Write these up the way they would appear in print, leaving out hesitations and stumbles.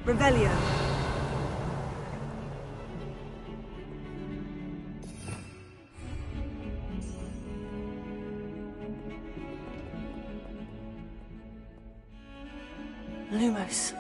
Revelio. Lumos.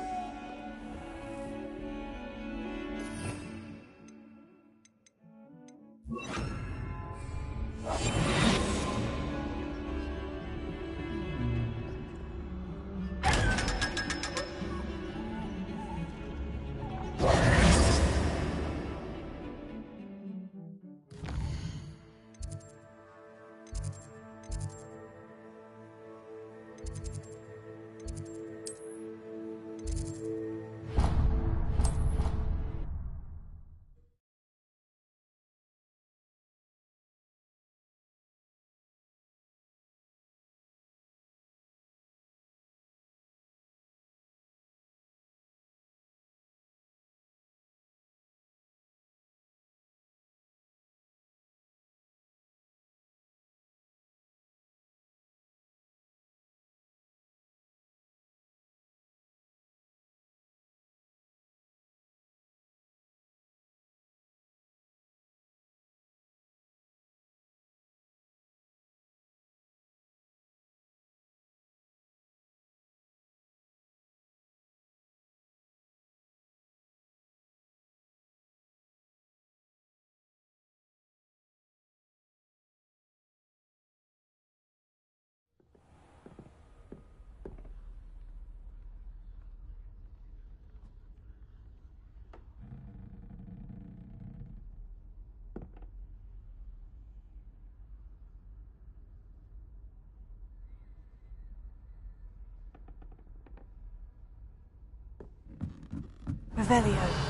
Revelio.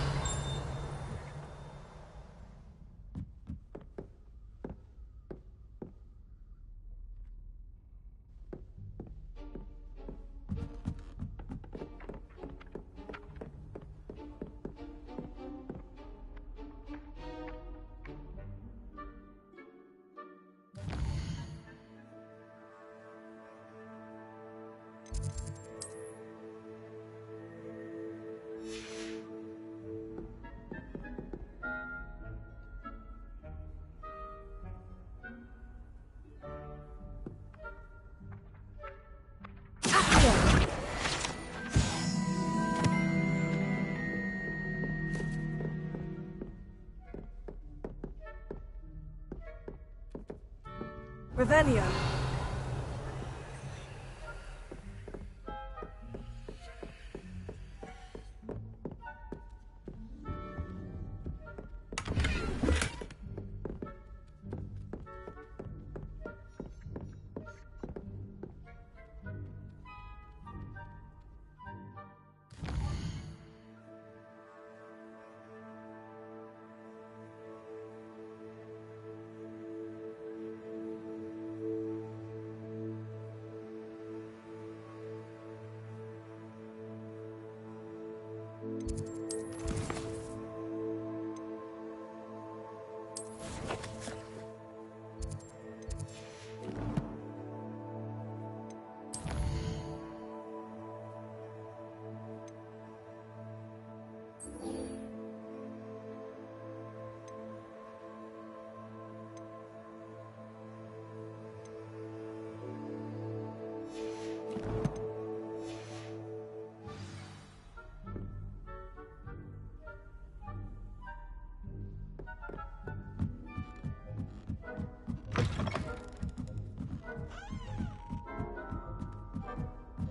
Revelio.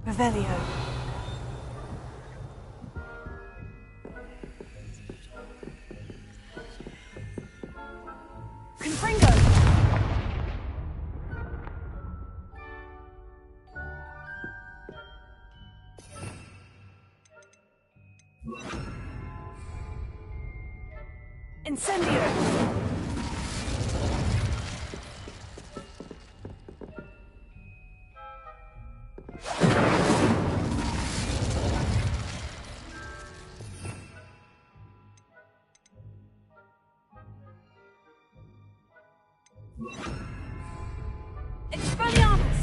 Revelio. Confringo. Incendio. Expelliarmus!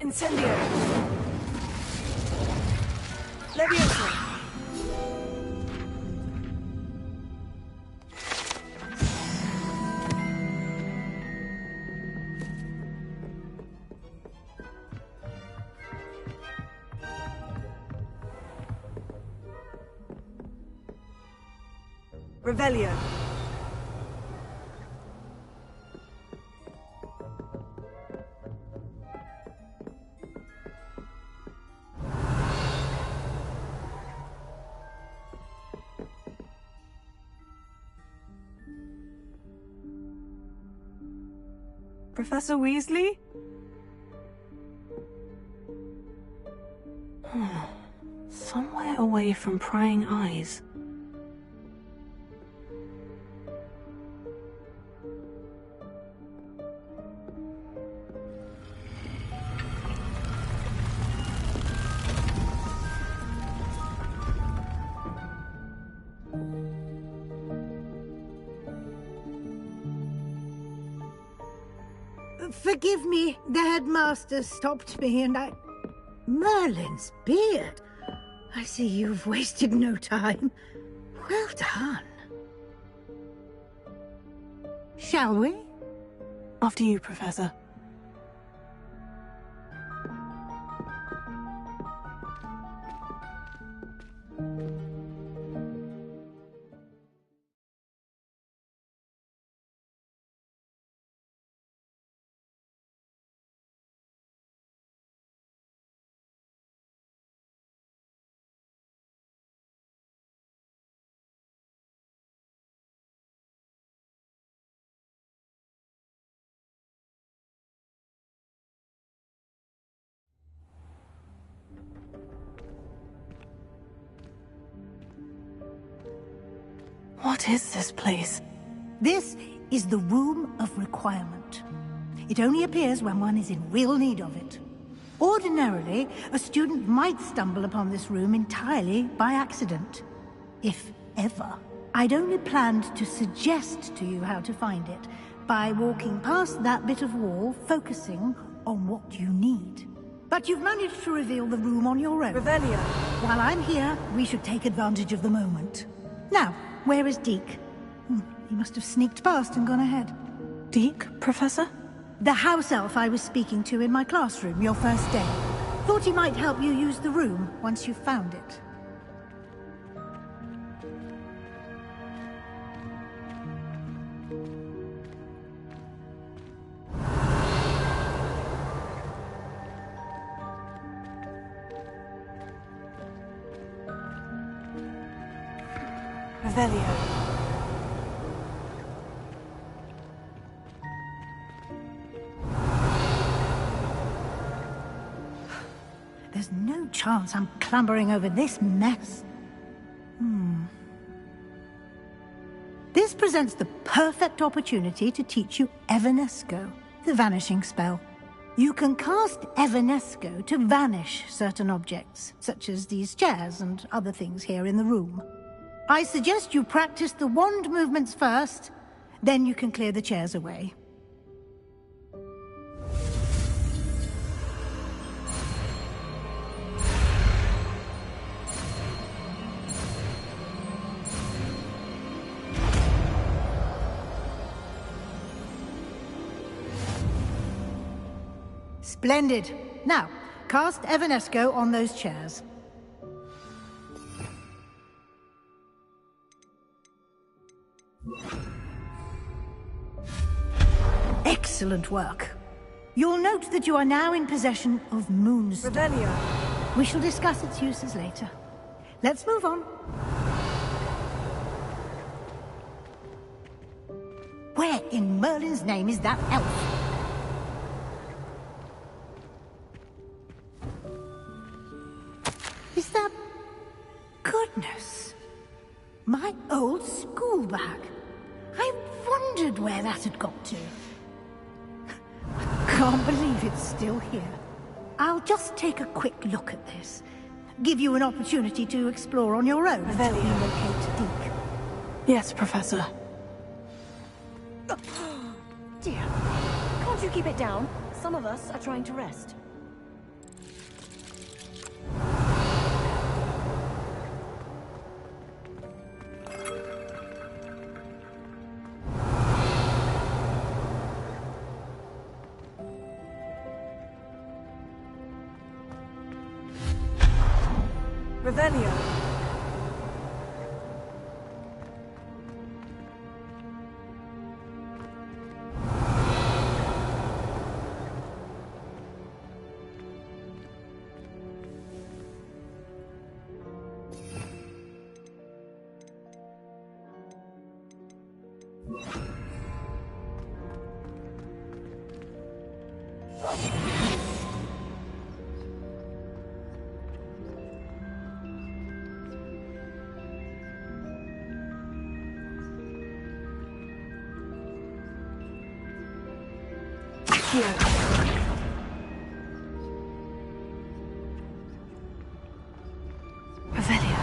Incendio. Leviosa. Revelio. Professor Weasley? Somewhere away from prying eyes. Forgive me, the headmaster stopped me and I... Merlin's beard! I see you've wasted no time. Well done. Shall we? After you, Professor. What is this place? This is the Room of Requirement. It only appears when one is in real need of it. Ordinarily, a student might stumble upon this room entirely by accident. If ever. I'd only planned to suggest to you how to find it by walking past that bit of wall, focusing on what you need. But you've managed to reveal the room on your own. Revelio. While I'm here, we should take advantage of the moment. Now, where is Deke? He must have sneaked past and gone ahead. Deke, Professor? The house elf I was speaking to in my classroom your first day. Thought he might help you use the room once you've found it. Revelio. There's no chance I'm clambering over this mess. This presents the perfect opportunity to teach you Evanesco, the vanishing spell. You can cast Evanesco to vanish certain objects, such as these chairs and other things here in the room. I suggest you practice the wand movements first, then you can clear the chairs away. Splendid. Now, cast Evanesco on those chairs. Excellent work. You'll note that you are now in possession of Moonstone. Revelio. We shall discuss its uses later. Let's move on. Where in Merlin's name is that elf? Is that... Goodness. My old school bag. I wondered where that had got to. I can't believe it's still here. I'll just take a quick look at this. Give you an opportunity to explore on your own until you locate Deke. Yes, Professor. Dear, can't you keep it down? Some of us are trying to rest. Revelio. Here. Revelio.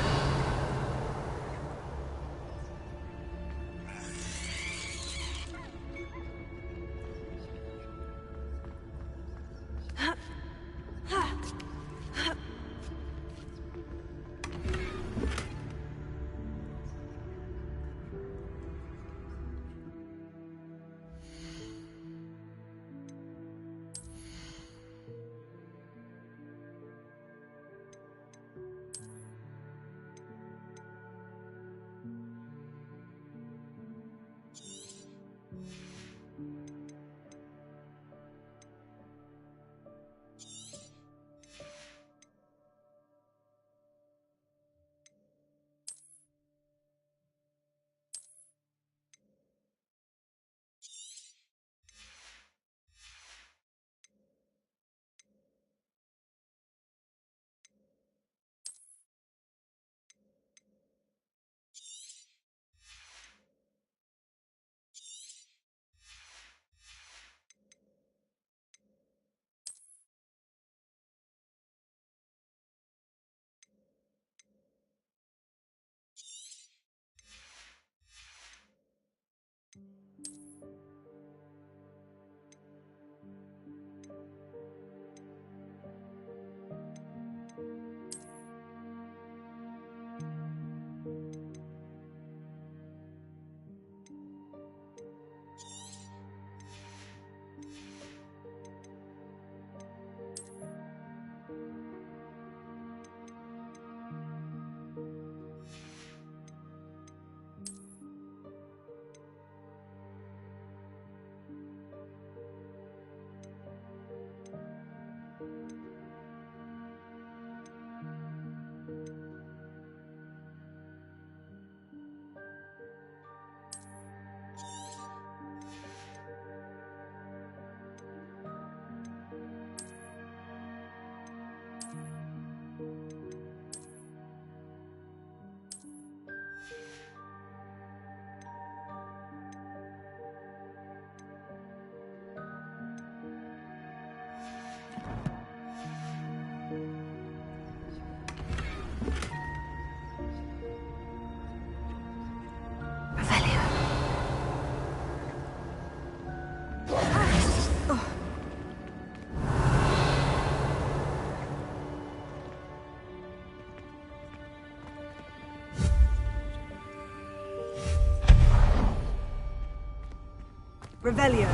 Revelio.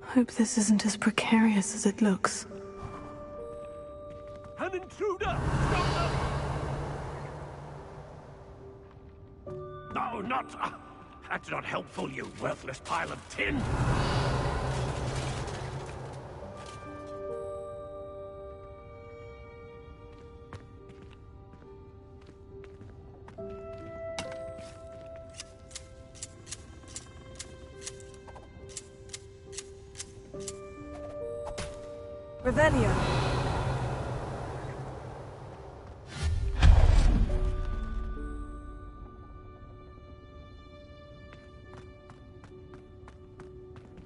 Hope this isn't as precarious as it looks. An intruder! Stop them! No, not... that's not helpful, you worthless pile of tin! Revelio.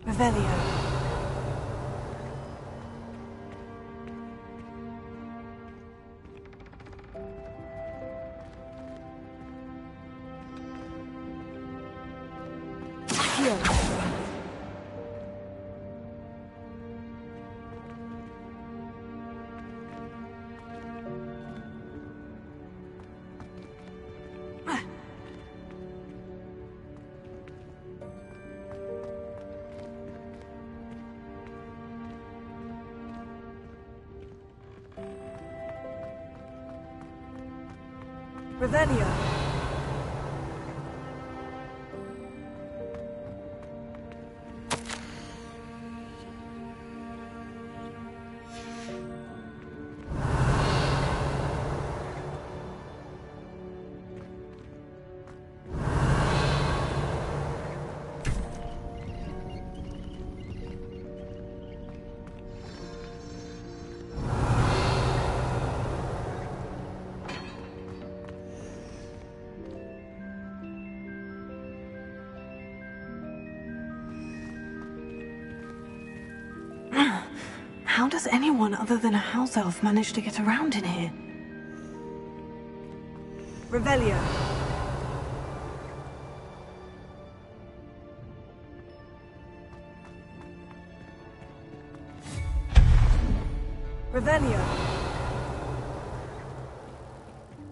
Revelio. Here. Revelio. How does anyone other than a house elf manage to get around in here? Revelio. Revelio.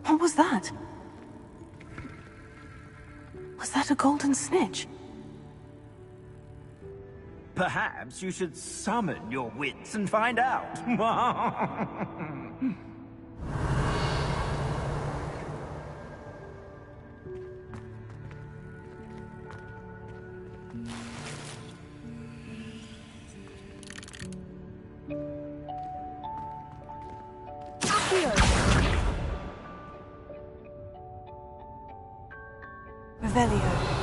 What was that? Was that a golden snitch? Perhaps you should summon your wits and find out. Revelio.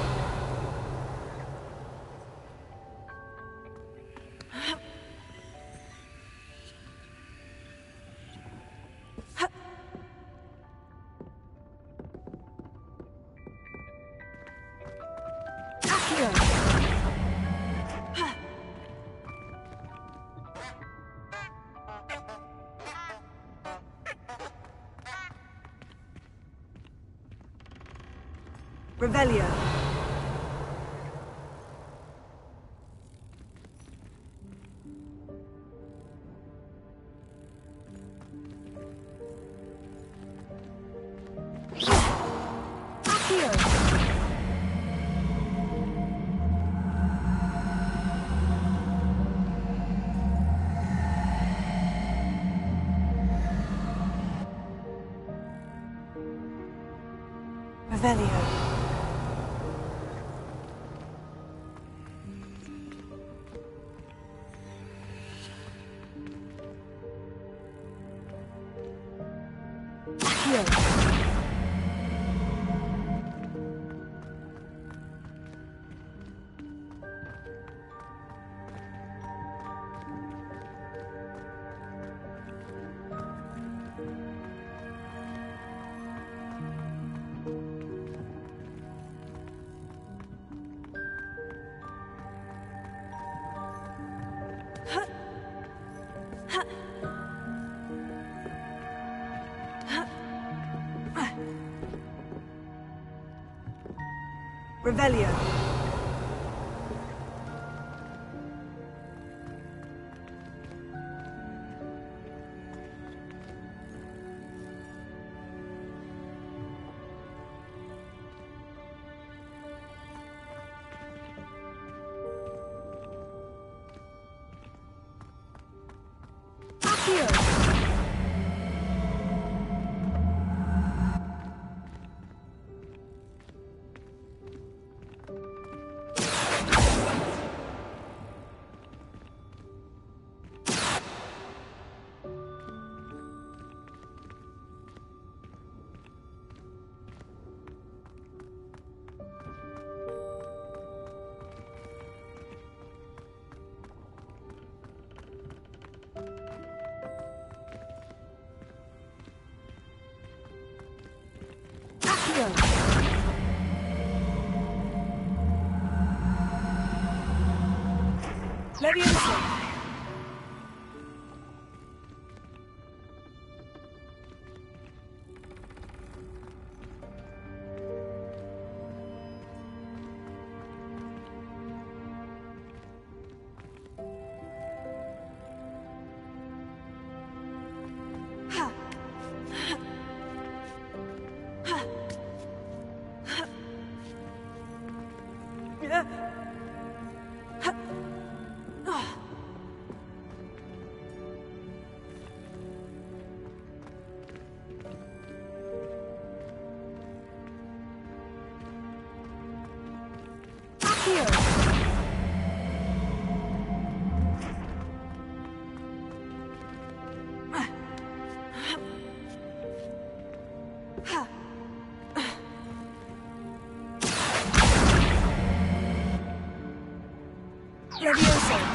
Revelio. Revelio. Revelio. Leviosa. Levioso.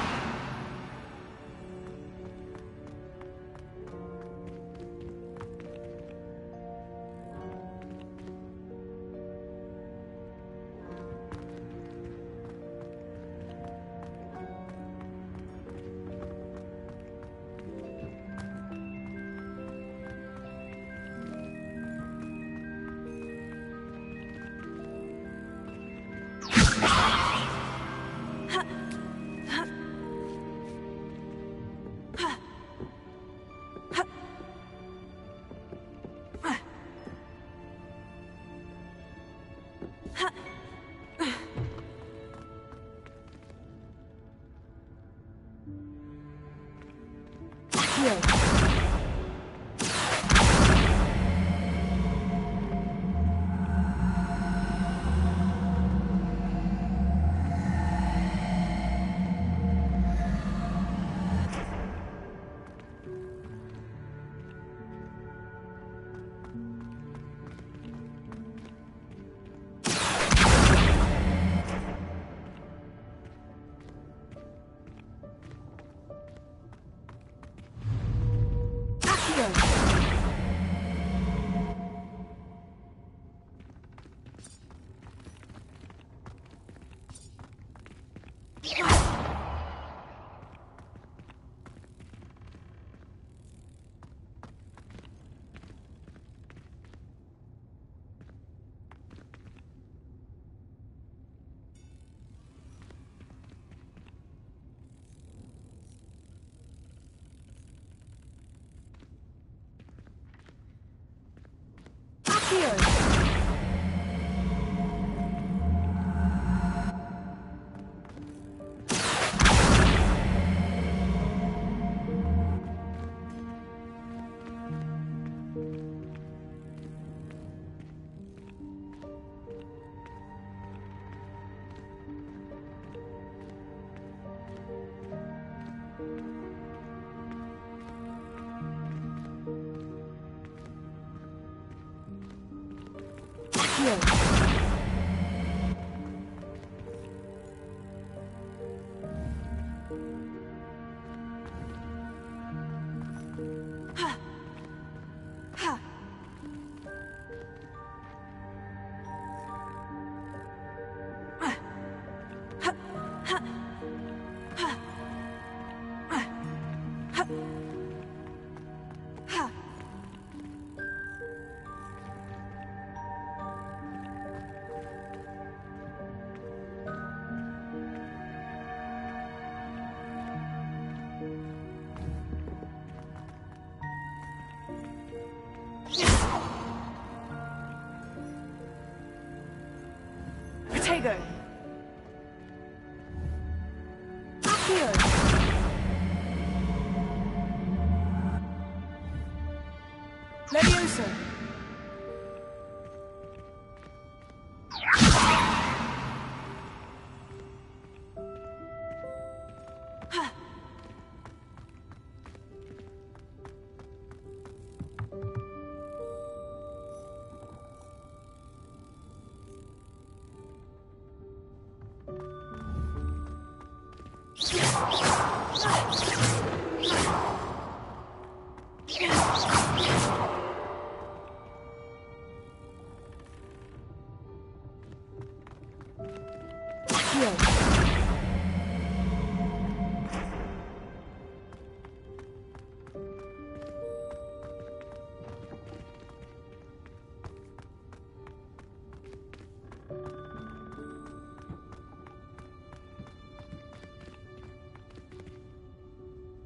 Potato. Accio. Levioso.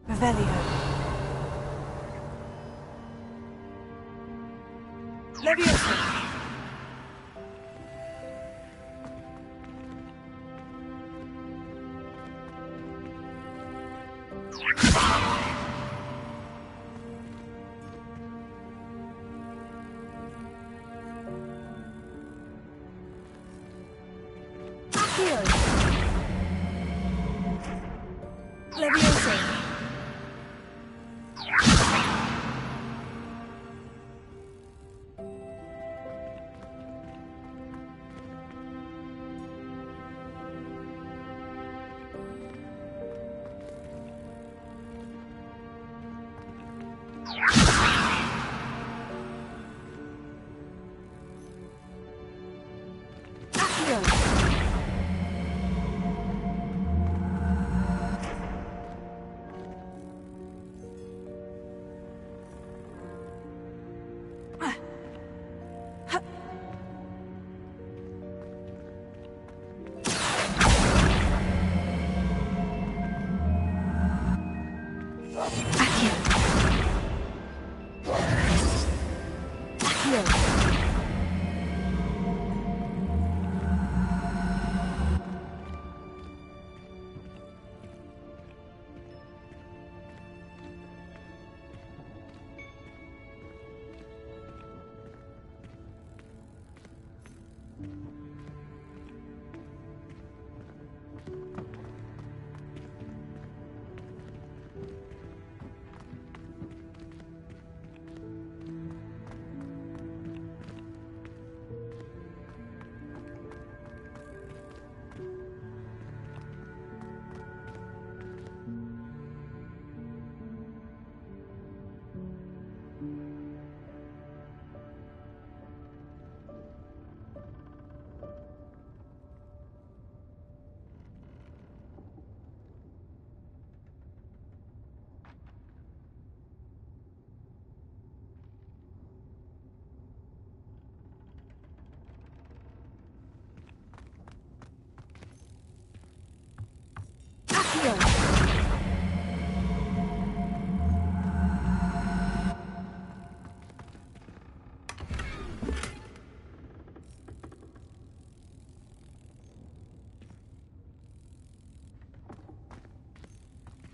Revelio. Levioso. Accio. Levioso.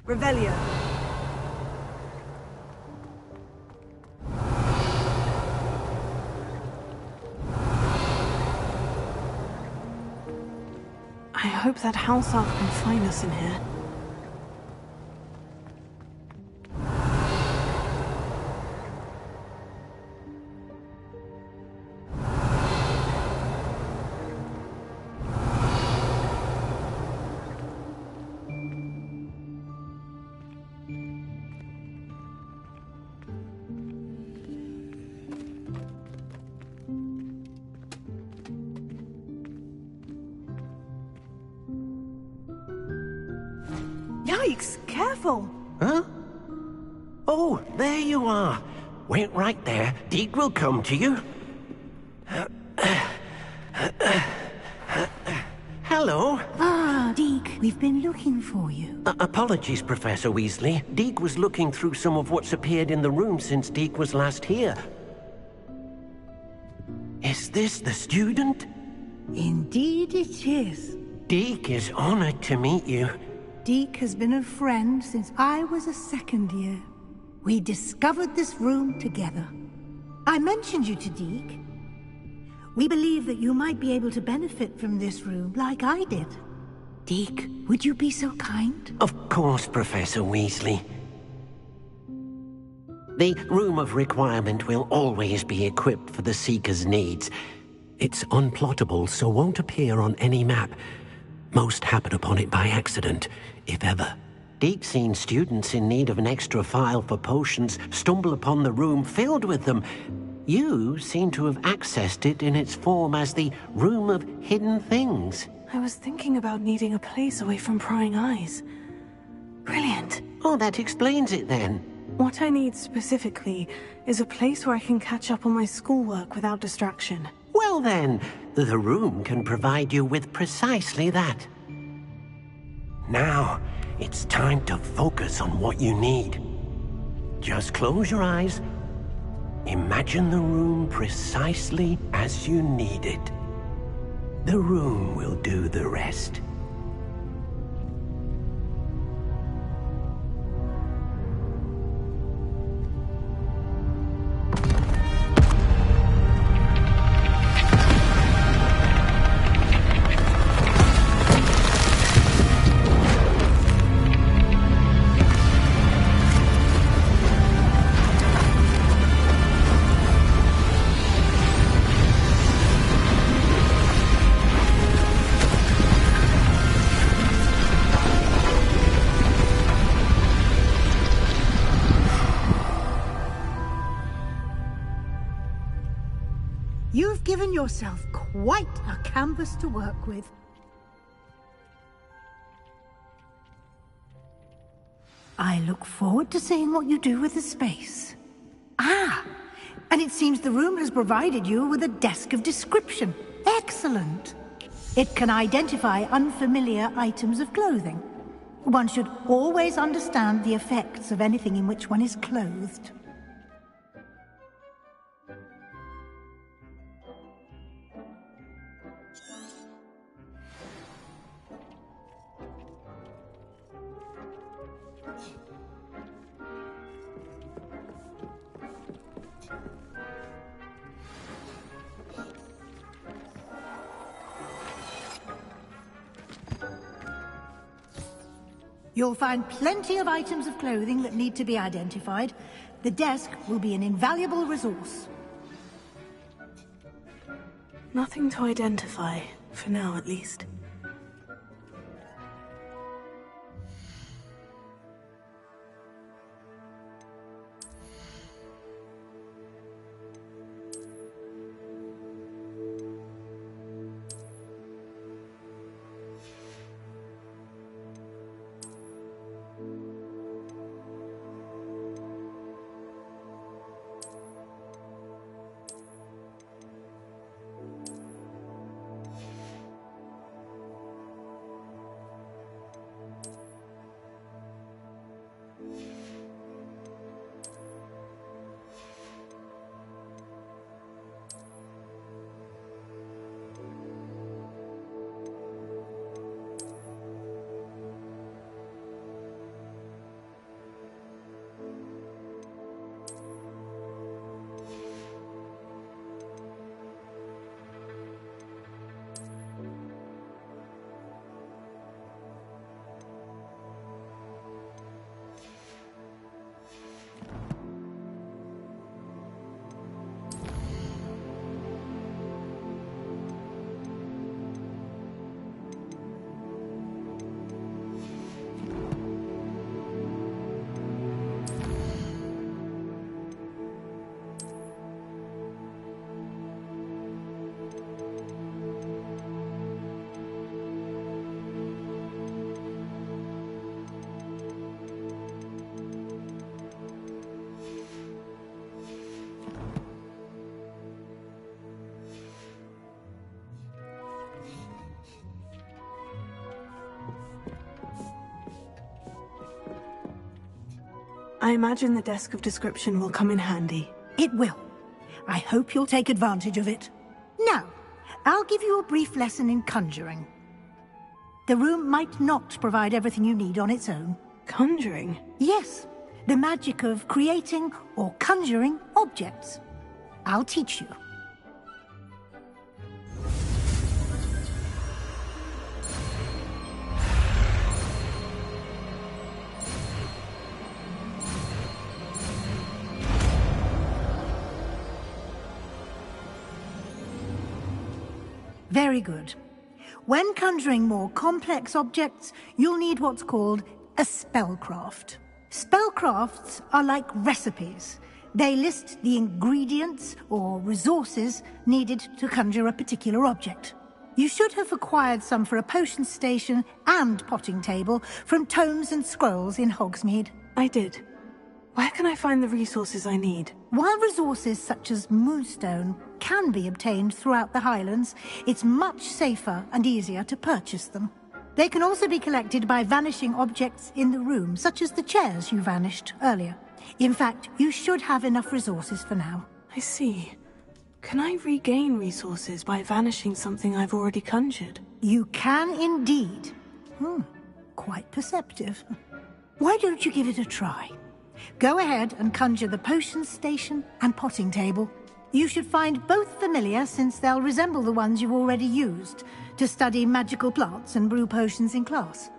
Revelio. I hope that house elf can find us in here. Yikes! Careful! Huh? Oh, there you are. Wait right there. Deke will come to you. Hello. Ah, Deke, we've been looking for you. Apologies, Professor Weasley. Deke was looking through some of what's appeared in the room since Deke was last here. Is this the student? Indeed it is. Deke is honored to meet you. Deke has been a friend since I was a second year. We discovered this room together. I mentioned you to Deke. We believe that you might be able to benefit from this room like I did. Deke, would you be so kind? Of course, Professor Weasley. The Room of Requirement will always be equipped for the Seeker's needs. It's unplottable, so won't appear on any map. Most happen upon it by accident, if ever. Deke's seen students in need of an extra file for potions stumble upon the room filled with them. You seem to have accessed it in its form as the Room of Hidden Things. I was thinking about needing a place away from prying eyes. Brilliant. Oh, that explains it then. What I need specifically is a place where I can catch up on my schoolwork without distraction. Well then, the room can provide you with precisely that. Now, it's time to focus on what you need. Just close your eyes. Imagine the room precisely as you need it. The room will do the rest. You've given yourself quite a canvas to work with. I look forward to seeing what you do with the space. Ah, and it seems the room has provided you with a desk of description. Excellent. It can identify unfamiliar items of clothing. One should always understand the effects of anything in which one is clothed. You'll find plenty of items of clothing that need to be identified. The desk will be an invaluable resource. Nothing to identify, for now at least. I imagine the desk of description will come in handy. It will. I hope you'll take advantage of it. Now, I'll give you a brief lesson in conjuring. The room might not provide everything you need on its own. Conjuring? Yes, the magic of creating or conjuring objects. I'll teach you. Very good. When conjuring more complex objects, you'll need what's called a spellcraft. Spellcrafts are like recipes. They list the ingredients or resources needed to conjure a particular object. You should have acquired some for a potion station and potting table from tomes and scrolls in Hogsmeade. I did. Where can I find the resources I need? While resources such as moonstone can be obtained throughout the Highlands, it's much safer and easier to purchase them. They can also be collected by vanishing objects in the room, such as the chairs you vanished earlier. In fact, you should have enough resources for now. I see. Can I regain resources by vanishing something I've already conjured? You can indeed. Quite perceptive. Why don't you give it a try? Go ahead and conjure the potion station and potting table. You should find both familiar, since they'll resemble the ones you've already used to study magical plants and brew potions in class.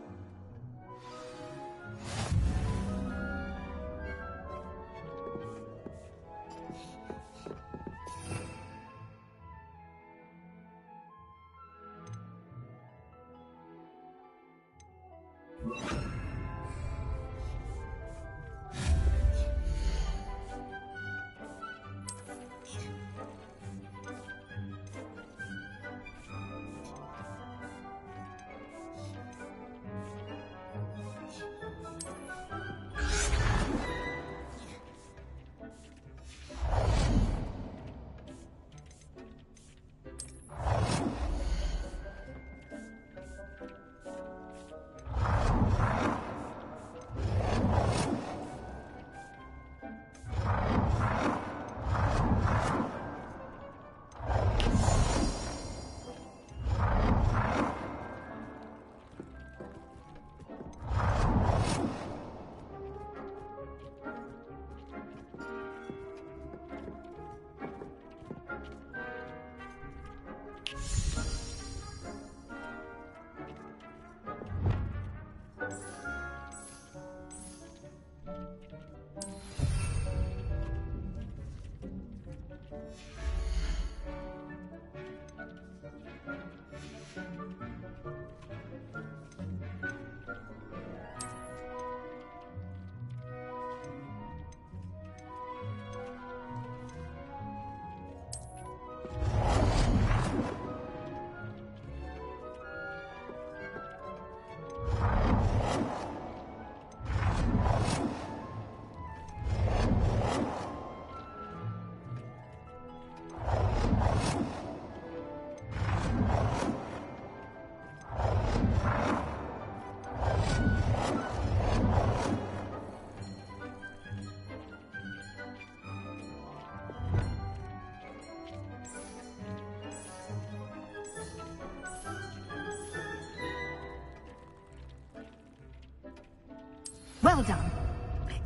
Well done.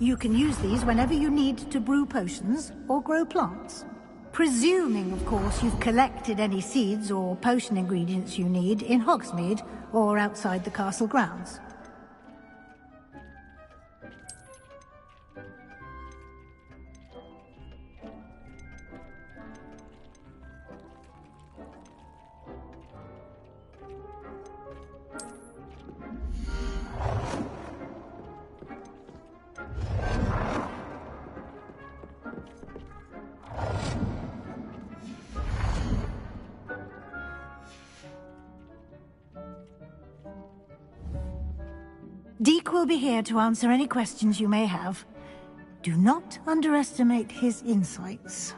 You can use these whenever you need to brew potions or grow plants. Presuming, of course, you've collected any seeds or potion ingredients you need in Hogsmeade or outside the castle grounds. Deke will be here to answer any questions you may have. Do not underestimate his insights.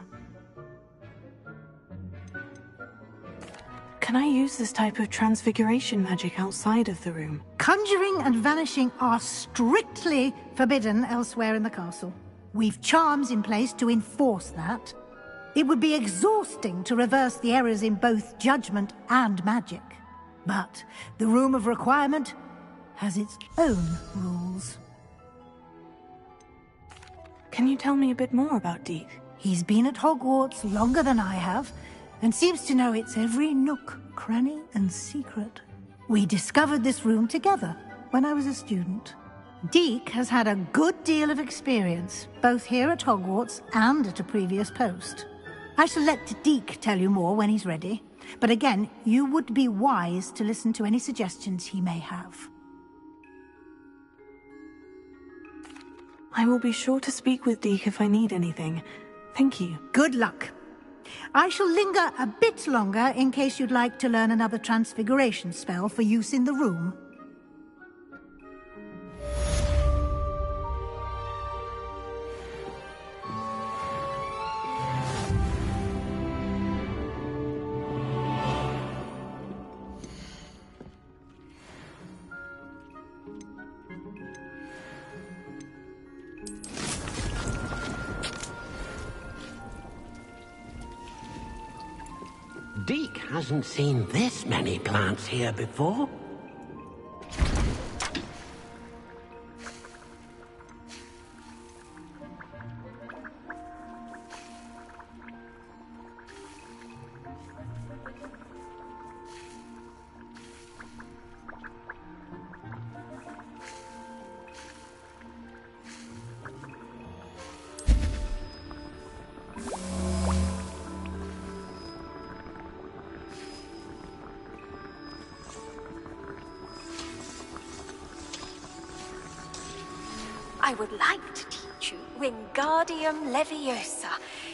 Can I use this type of transfiguration magic outside of the room? Conjuring and vanishing are strictly forbidden elsewhere in the castle. We've charms in place to enforce that. It would be exhausting to reverse the errors in both judgment and magic. But the Room of Requirement has its own rules. Can you tell me a bit more about Deke? He's been at Hogwarts longer than I have, and seems to know its every nook, cranny, and secret. We discovered this room together when I was a student. Deke has had a good deal of experience, both here at Hogwarts and at a previous post. I shall let Deke tell you more when he's ready, but again, you would be wise to listen to any suggestions he may have. I will be sure to speak with Deke if I need anything. Thank you. Good luck. I shall linger a bit longer in case you'd like to learn another transfiguration spell for use in the room. Deke hasn't seen this many plants here before. I would like to teach you Wingardium Leviosa.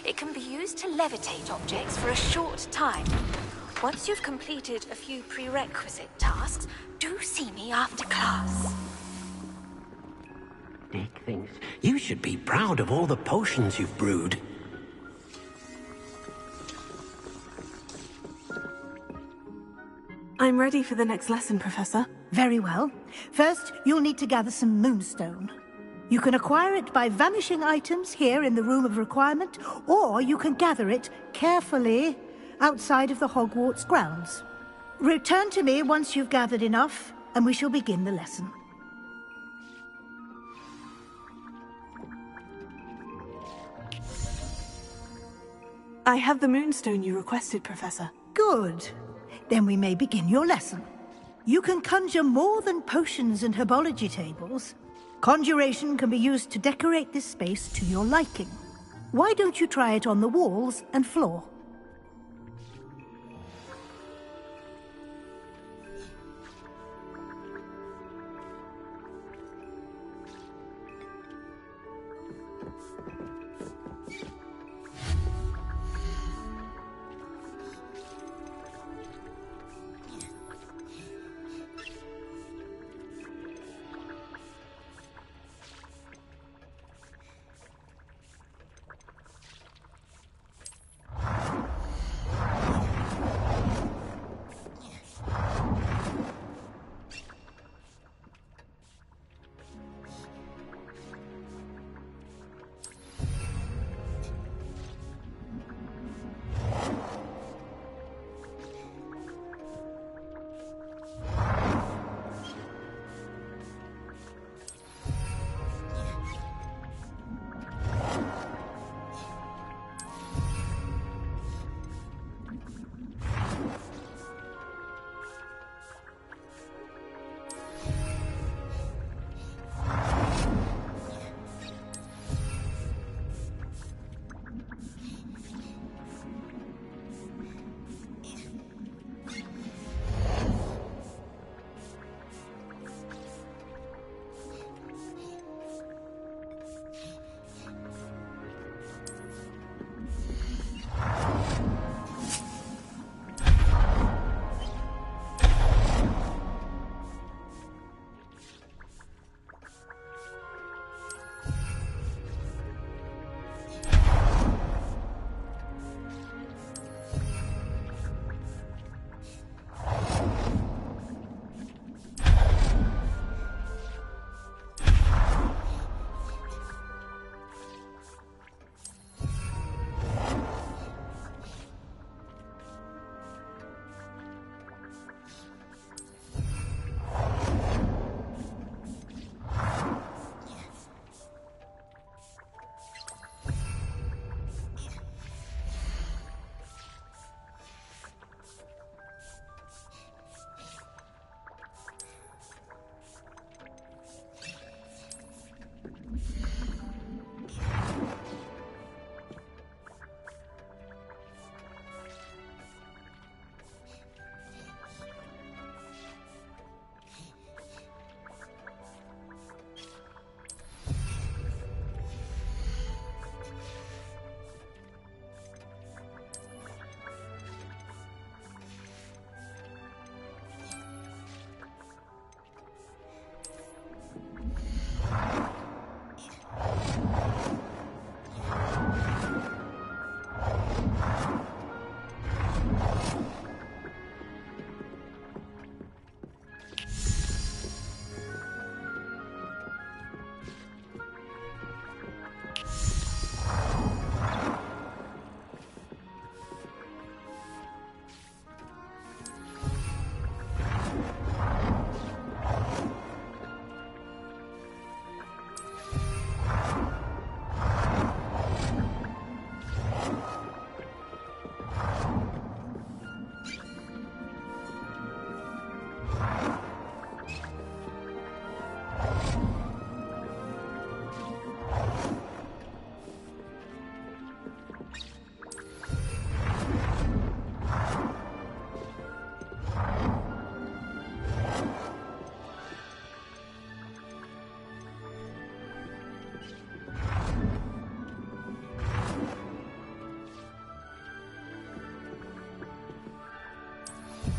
It can be used to levitate objects for a short time. Once you've completed a few prerequisite tasks, do see me after class. Dick thinks you should be proud of all the potions you've brewed. I'm ready for the next lesson, Professor. Very well. First, you'll need to gather some moonstone. You can acquire it by vanishing items here in the Room of Requirement, or you can gather it carefully outside of the Hogwarts grounds. Return to me once you've gathered enough, and we shall begin the lesson. I have the moonstone you requested, Professor. Good. Then we may begin your lesson. You can conjure more than potions and herbology tables. Conjuration can be used to decorate this space to your liking. Why don't you try it on the walls and floor?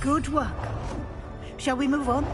Good work. Shall we move on?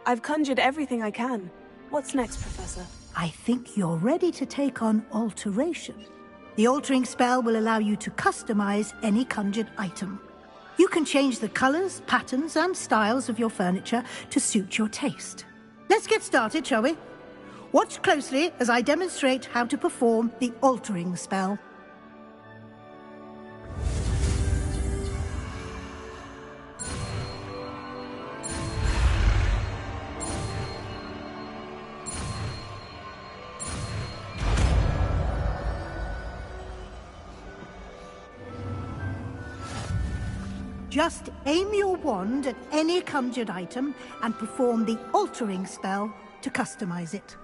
I've conjured everything I can. What's next, Professor? I think you're ready to take on alteration. The altering spell will allow you to customize any conjured item. You can change the colors, patterns, and styles of your furniture to suit your taste. Let's get started, shall we? Watch closely as I demonstrate how to perform the altering spell. Just aim your wand at any conjured item and perform the altering spell to customize it.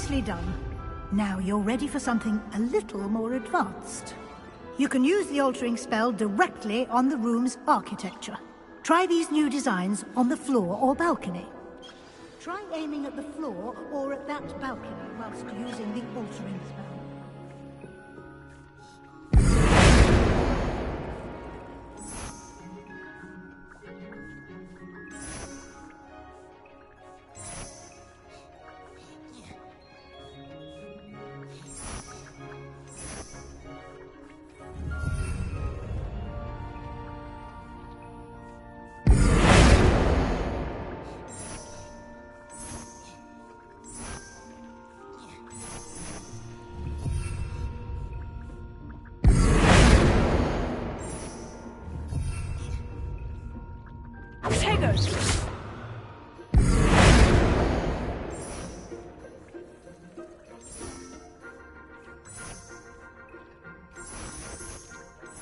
Nicely done. Now you're ready for something a little more advanced. You can use the altering spell directly on the room's architecture. Try these new designs on the floor or balcony. Try aiming at the floor or at that balcony whilst using the altering spell.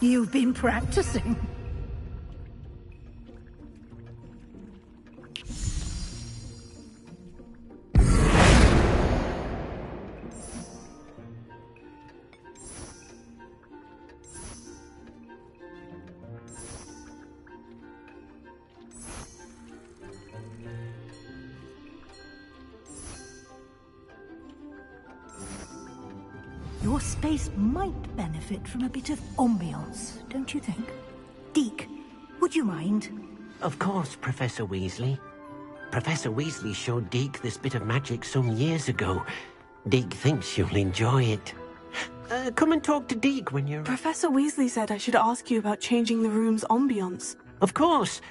You've been practicing. Your space might benefit from a bit of ambiance, don't you think? Deke, would you mind? Of course, Professor Weasley. Professor Weasley showed Deke this bit of magic some years ago. Deke thinks you'll enjoy it. Come and talk to Deke when you're... Professor Weasley said I should ask you about changing the room's ambiance. Of course.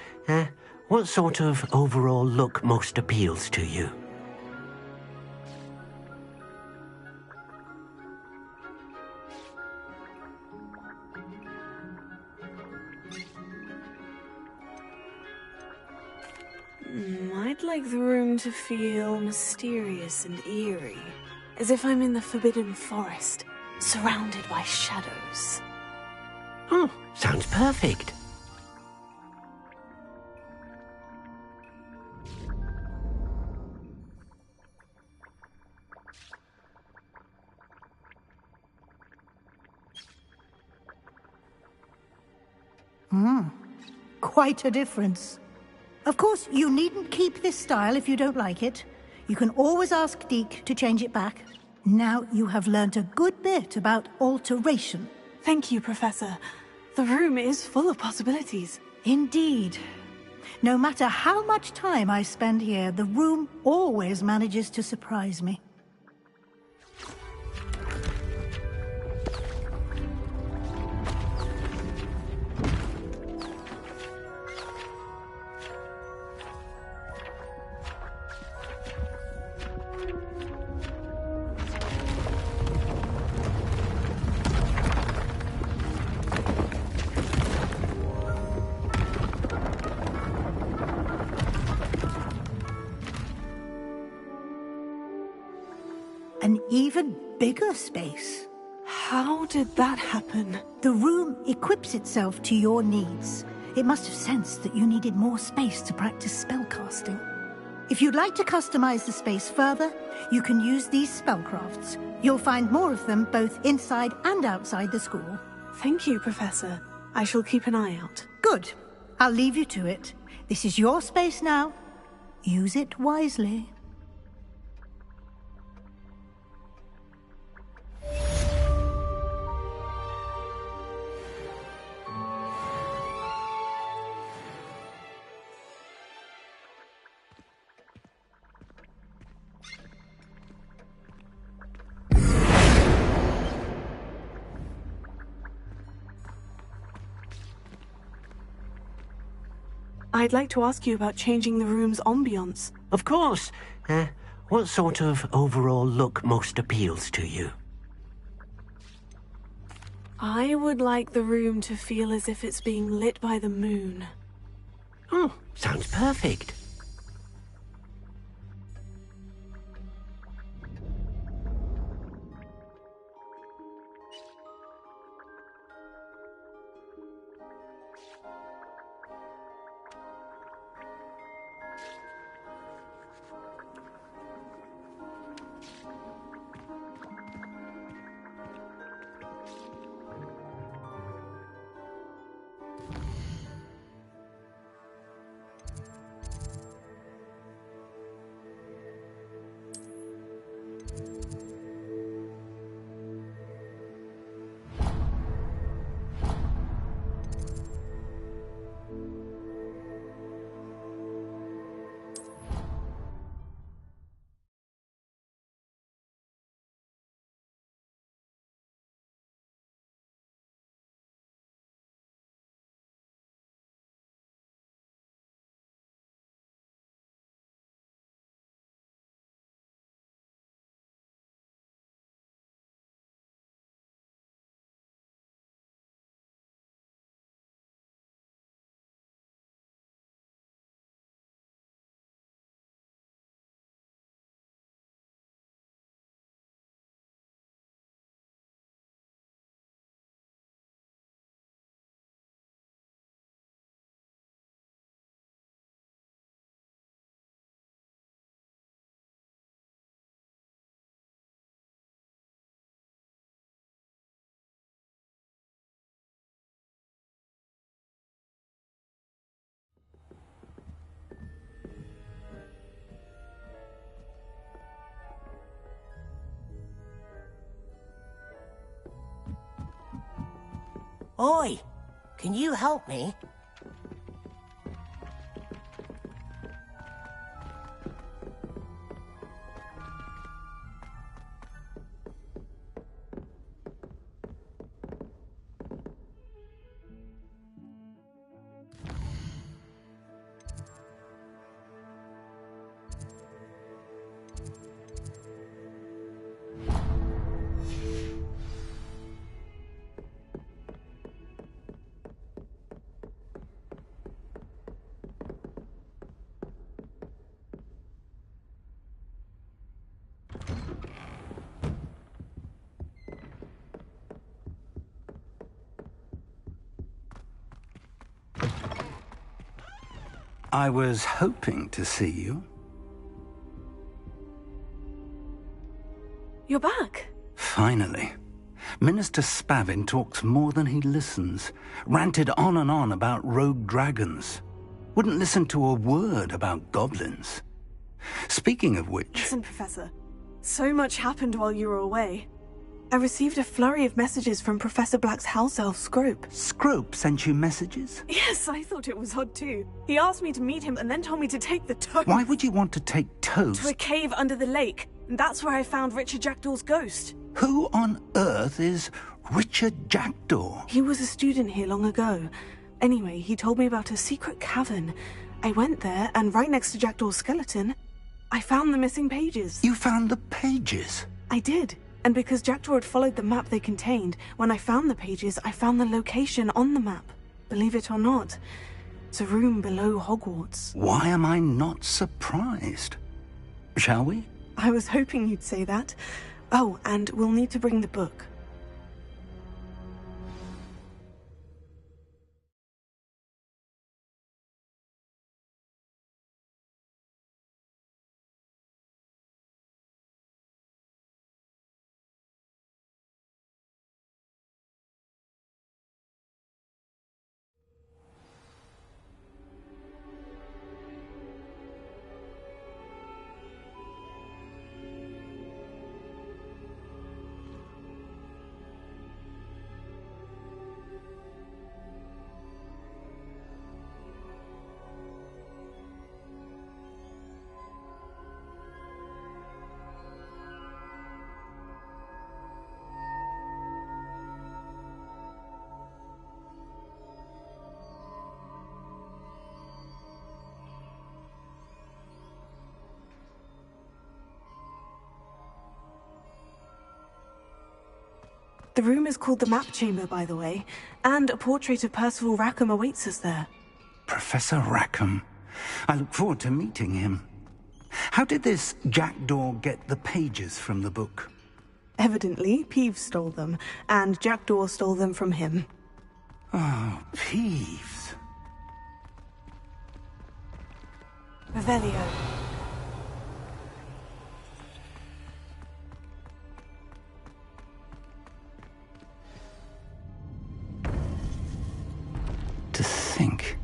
What sort of overall look most appeals to you? I'd like the room to feel mysterious and eerie, as if I'm in the Forbidden Forest, surrounded by shadows. Oh, sounds perfect. Quite a difference. Of course, you needn't keep this style if you don't like it. You can always ask Deke to change it back. Now you have learnt a good bit about alteration. Thank you, Professor. The room is full of possibilities. Indeed. No matter how much time I spend here, the room always manages to surprise me. An even bigger space. How did that happen? The room equips itself to your needs. It must have sensed that you needed more space to practice spellcasting. If you'd like to customize the space further, you can use these spellcrafts. You'll find more of them both inside and outside the school. Thank you, Professor. I shall keep an eye out. Good. I'll leave you to it. This is your space now. Use it wisely. I'd like to ask you about changing the room's ambiance. Of course. What sort of overall look most appeals to you? I would like the room to feel as if it's being lit by the moon. Oh, sounds perfect. Oi! Can you help me? I was hoping to see you. You're back. Finally. Minister Spavin talks more than he listens. Ranted on and on about rogue dragons. Wouldn't listen to a word about goblins. Speaking of which... Listen, Professor. So much happened while you were away. I received a flurry of messages from Professor Black's house elf, Scrope. Scrope sent you messages? Yes, I thought it was odd too. He asked me to meet him and then told me to take the toast. Why would you want to take toast? To a cave under the lake. And that's where I found Richard Jackdaw's ghost. Who on earth is Richard Jackdaw? He was a student here long ago. Anyway, he told me about a secret cavern. I went there, and right next to Jackdaw's skeleton, I found the missing pages. You found the pages? I did. And because Jackdaw had followed the map they contained, when I found the pages, I found the location on the map. Believe it or not, it's a room below Hogwarts. Why am I not surprised? Shall we? I was hoping you'd say that. Oh, and we'll need to bring the book. The room is called the Map Chamber, by the way, and a portrait of Percival Rackham awaits us there. Professor Rackham. I look forward to meeting him. How did this Jackdaw get the pages from the book? Evidently, Peeves stole them, and Jackdaw stole them from him. Oh, Peeves. Revelio. To think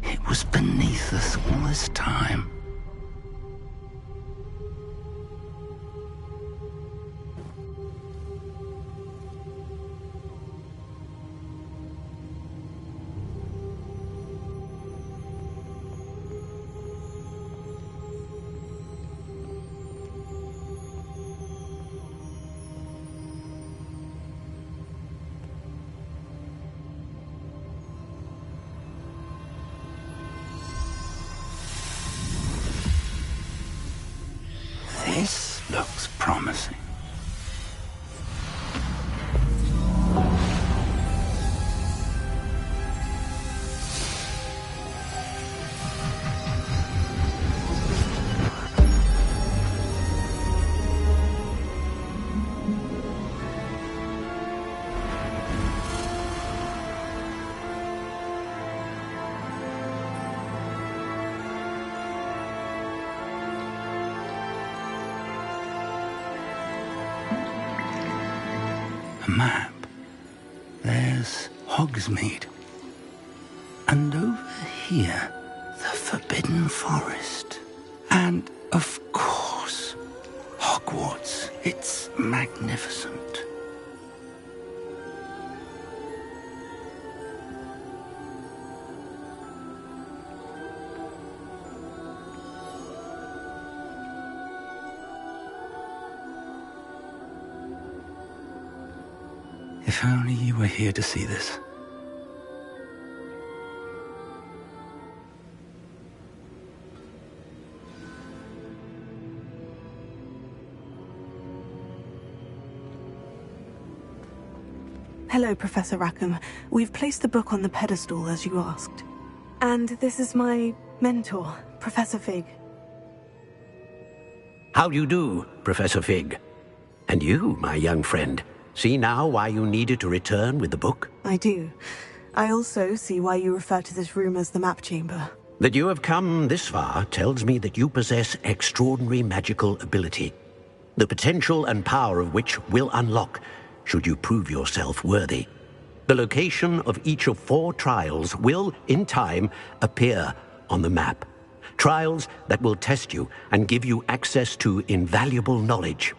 it was beneath us all this time. This looks promising. A map. There's Hogsmeade. And over here, the Forbidden Forest. And, of course, Hogwarts. It's magnificent. If only you were here to see this. Hello, Professor Rackham. We've placed the book on the pedestal as you asked. And this is my mentor, Professor Fig. How do you do, Professor Fig? And you, my young friend, see now why you needed to return with the book? I do. I also see why you refer to this room as the map chamber. That you have come this far tells me that you possess extraordinary magical ability, the potential and power of which will unlock should you prove yourself worthy. The location of each of 4 trials will, in time, appear on the map. Trials that will test you and give you access to invaluable knowledge.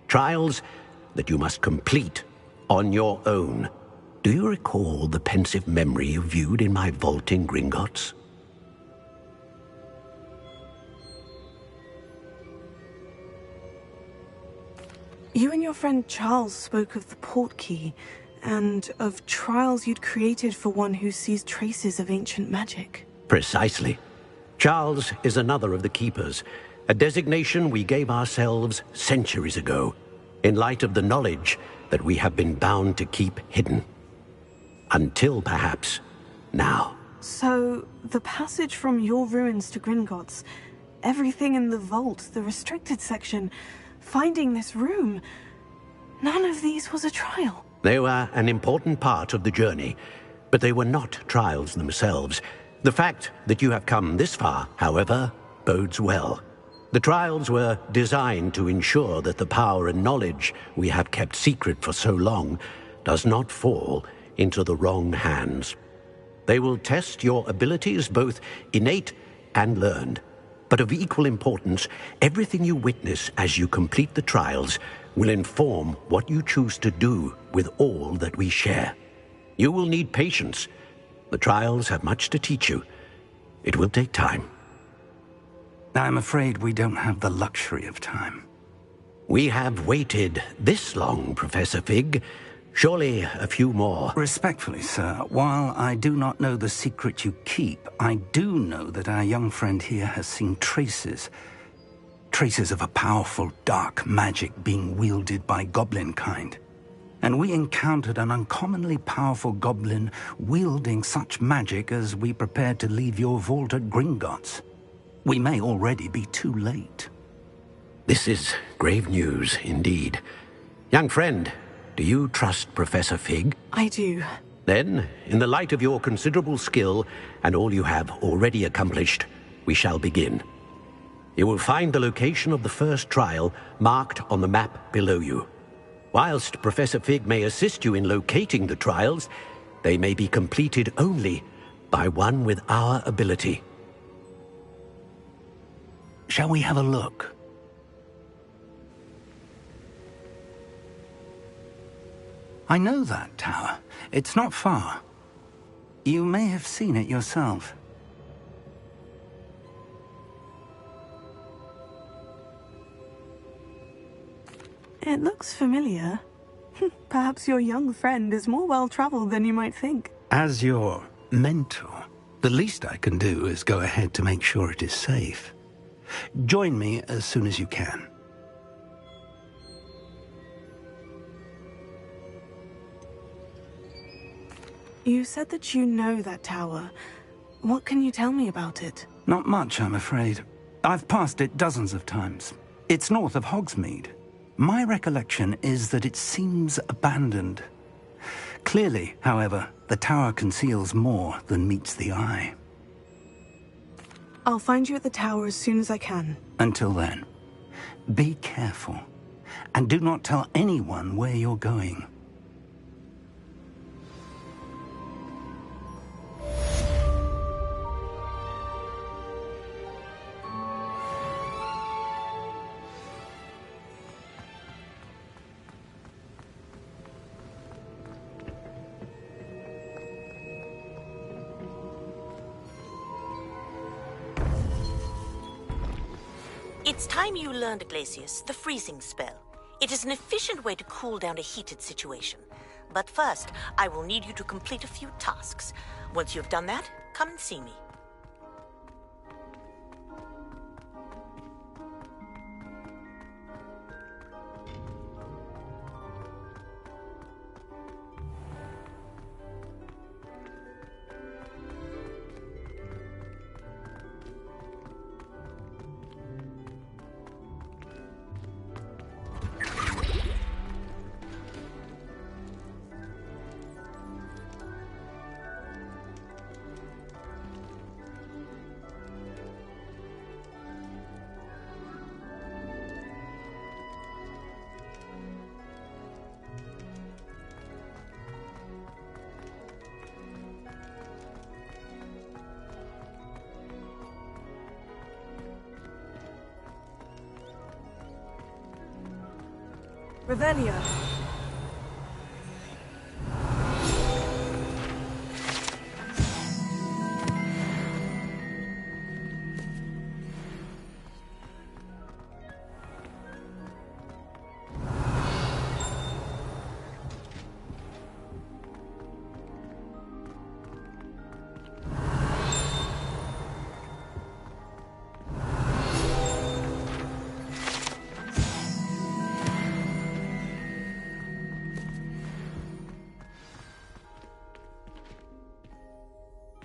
Trials that you must complete on your own. Do you recall the pensive memory you viewed in my vault in Gringotts? You and your friend Charles spoke of the port key, and of trials you'd created for one who sees traces of ancient magic. Precisely. Charles is another of the Keepers, a designation we gave ourselves centuries ago, in light of the knowledge that we have been bound to keep hidden. Until, perhaps, now. So, the passage from your ruins to Gringotts, everything in the vault, the restricted section, finding this room, none of these was a trial. They were an important part of the journey, but they were not trials themselves. The fact that you have come this far, however, bodes well. The trials were designed to ensure that the power and knowledge we have kept secret for so long does not fall into the wrong hands. They will test your abilities, both innate and learned. But of equal importance, everything you witness as you complete the trials will inform what you choose to do with all that we share. You will need patience. The trials have much to teach you. It will take time. I'm afraid we don't have the luxury of time. We have waited this long, Professor Fig. Surely a few more. Respectfully, sir, while I do not know the secret you keep, I do know that our young friend here has seen traces of a powerful dark magic being wielded by goblin kind. And we encountered an uncommonly powerful goblin wielding such magic as we prepared to leave your vault at Gringotts. We may already be too late. This is grave news indeed. Young friend, do you trust Professor Fig? I do. Then, in the light of your considerable skill and all you have already accomplished, we shall begin. You will find the location of the first trial marked on the map below you. Whilst Professor Fig may assist you in locating the trials, they may be completed only by one with our ability. Shall we have a look? I know that tower. It's not far. You may have seen it yourself. It looks familiar. Perhaps your young friend is more well-traveled than you might think. As your mentor, the least I can do is go ahead to make sure it is safe. Join me as soon as you can. You said that you know that tower. What can you tell me about it? Not much, I'm afraid. I've passed it dozens of times. It's north of Hogsmeade. My recollection is that it seems abandoned. Clearly, however, the tower conceals more than meets the eye. I'll find you at the tower as soon as I can. Until then, be careful, and do not tell anyone where you're going. It's time you learned, Glacius, the freezing spell. It is an efficient way to cool down a heated situation. But first, I will need you to complete a few tasks. Once you've done that, come and see me. Revelio.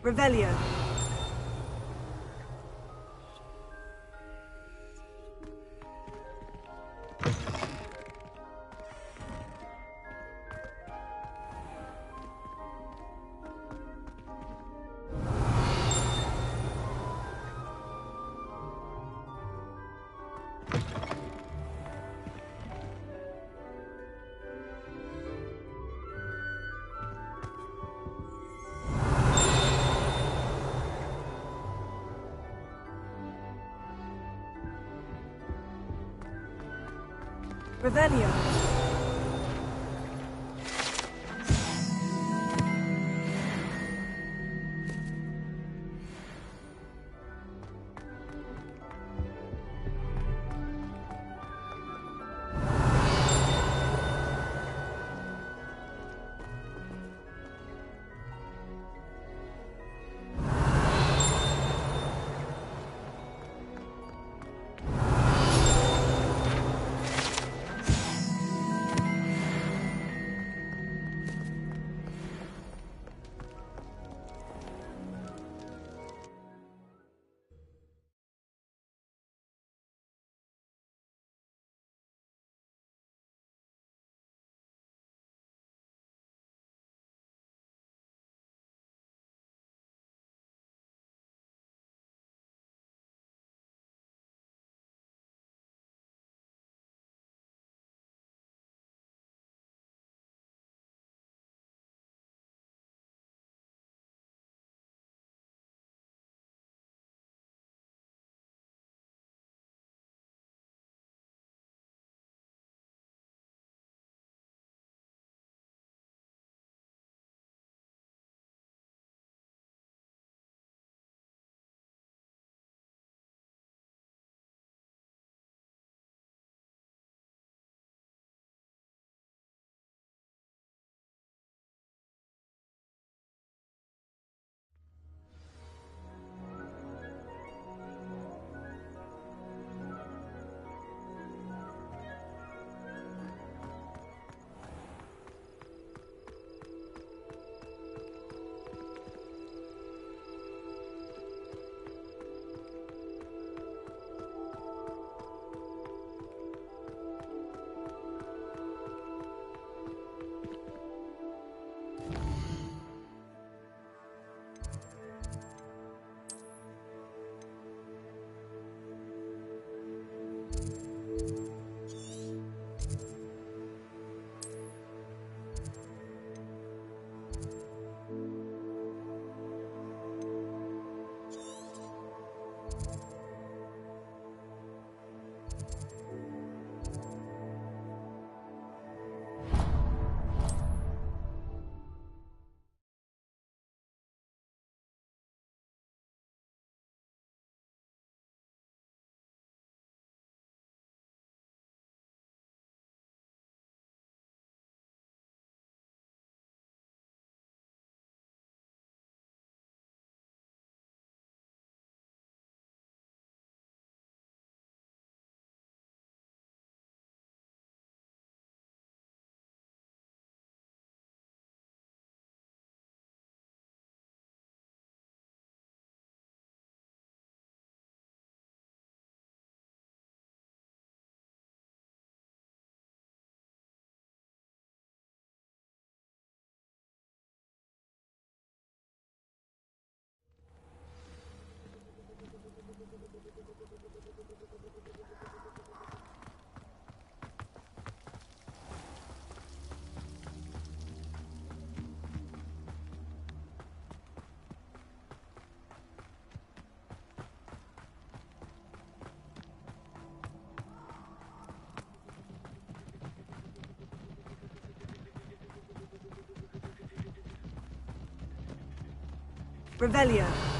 Revelio. Revelio. Revelio.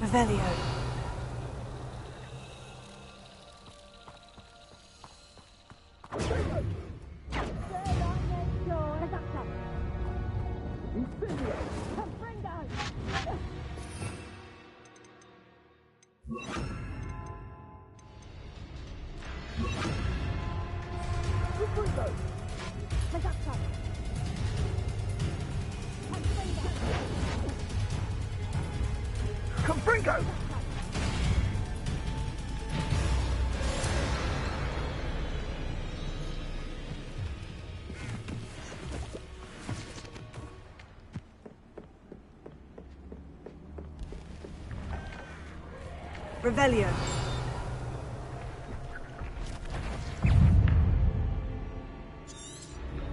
Revelio. Revelio.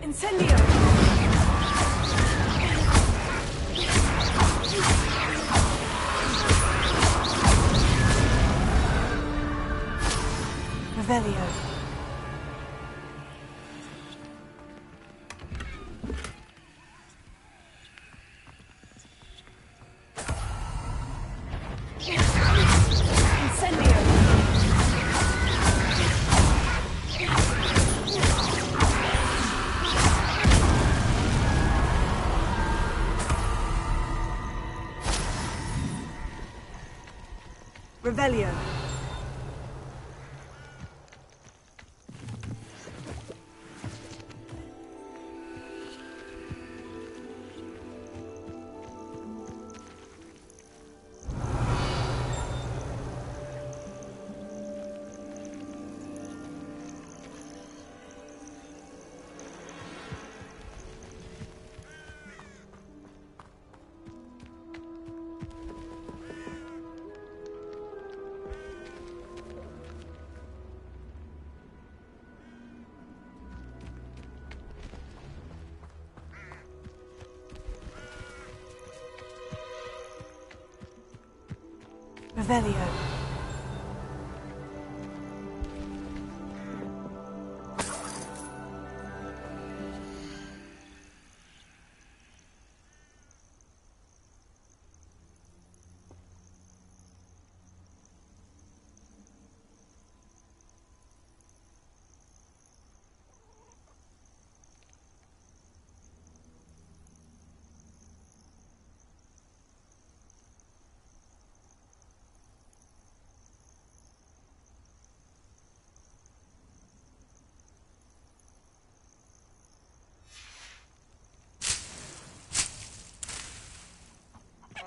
Incendio. Revelio. Revelio. Revelio.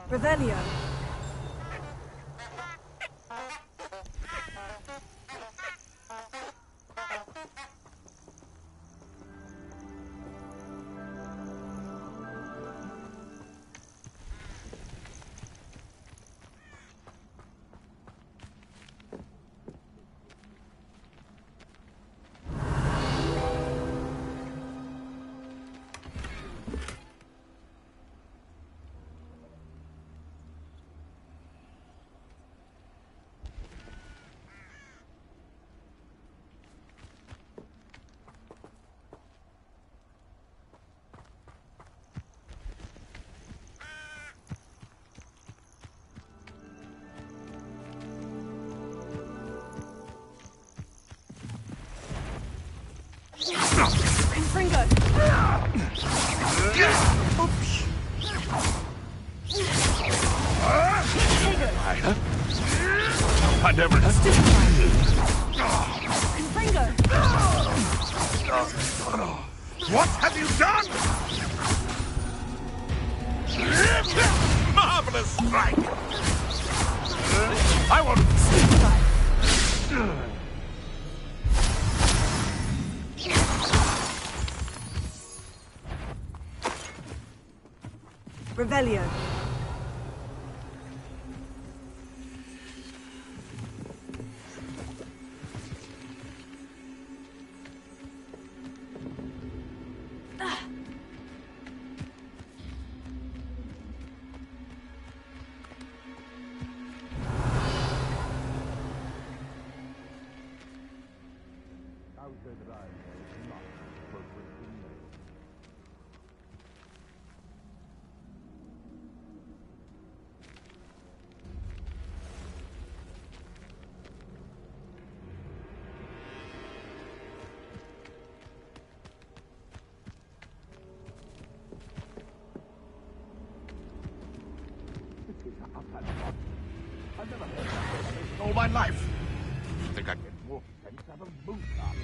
Revelio. Confringo. I never know. Confringo. What have you done? Marvelous strike! I won't sleep. Revelio. I've never heard that in all my life. I think I get more sense out of moon up.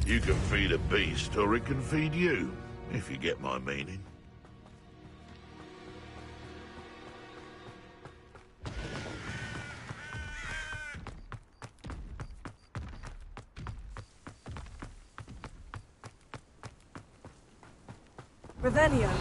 You can feed a beast, or it can feed you, if you get my meaning. Revelio.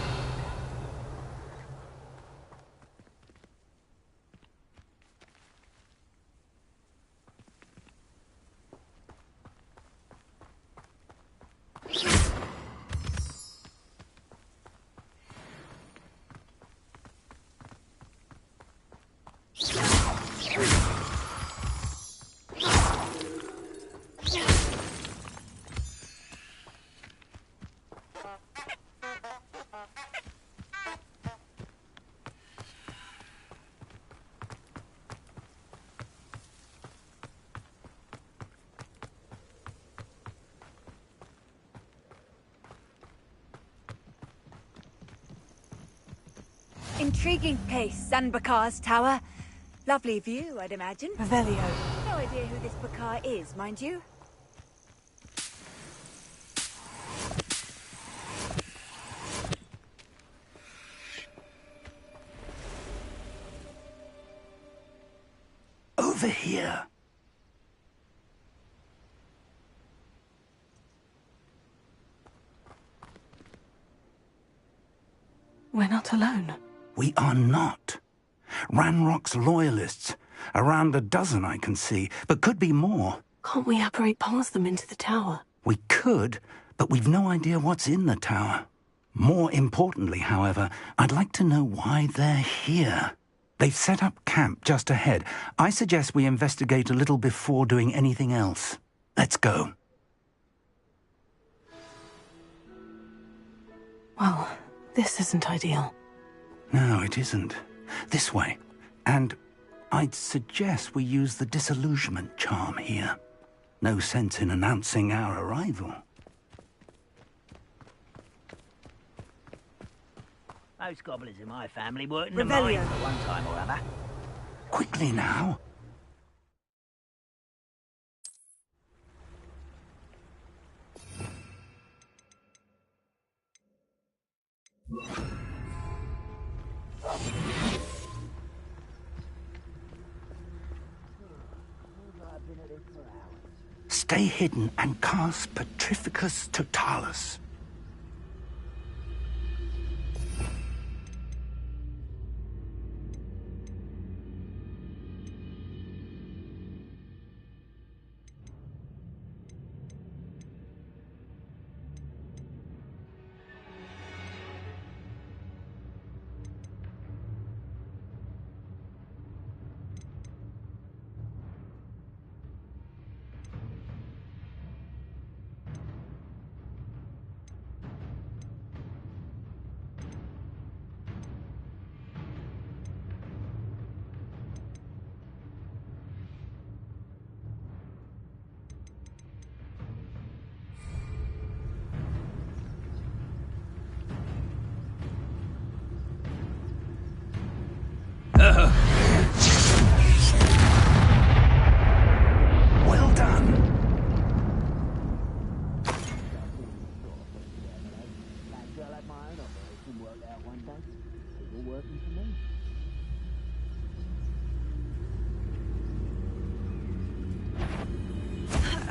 Intriguing place, Sanbakar's tower. Lovely view, I'd imagine. Revelio. No idea who this Bakar is, mind you. Over here. We're not alone. We are not. Ranrock's loyalists. Around a dozen I can see, but could be more. Can't we apparate past them into the tower? We could, but we've no idea what's in the tower. More importantly, however, I'd like to know why they're here. They've set up camp just ahead. I suggest we investigate a little before doing anything else. Let's go. Well, this isn't ideal. No, it isn't. This way. And I'd suggest we use the disillusionment charm here. No sense in announcing our arrival. Most goblins in my family worked in the Revelio. mines at one time or other. Quickly now. Stay hidden and cast Petrificus Totalis. Well done.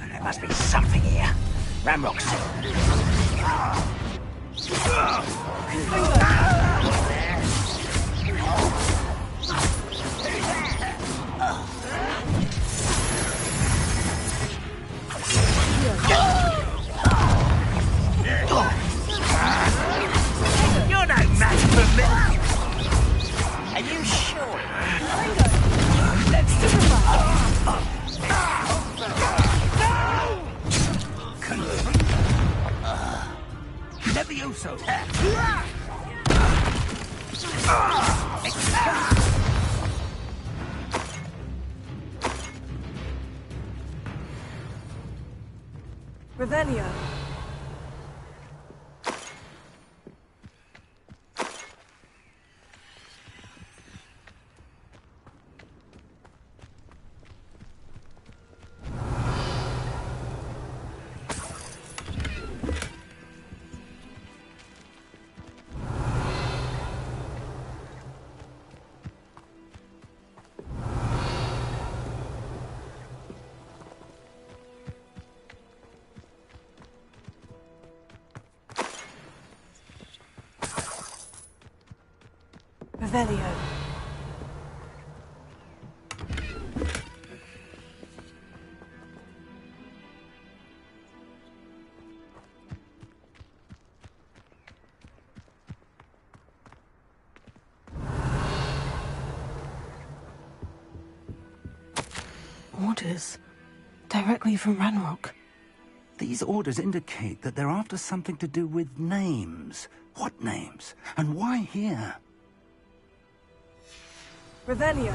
There must be something here. Ramrocks. You're no match for me. Are you sure? Let's simplify. Levioso. Revelio. Revelio. Orders. Directly from Ranrock. These orders indicate that they're after something to do with names. What names? And why here? Revelio.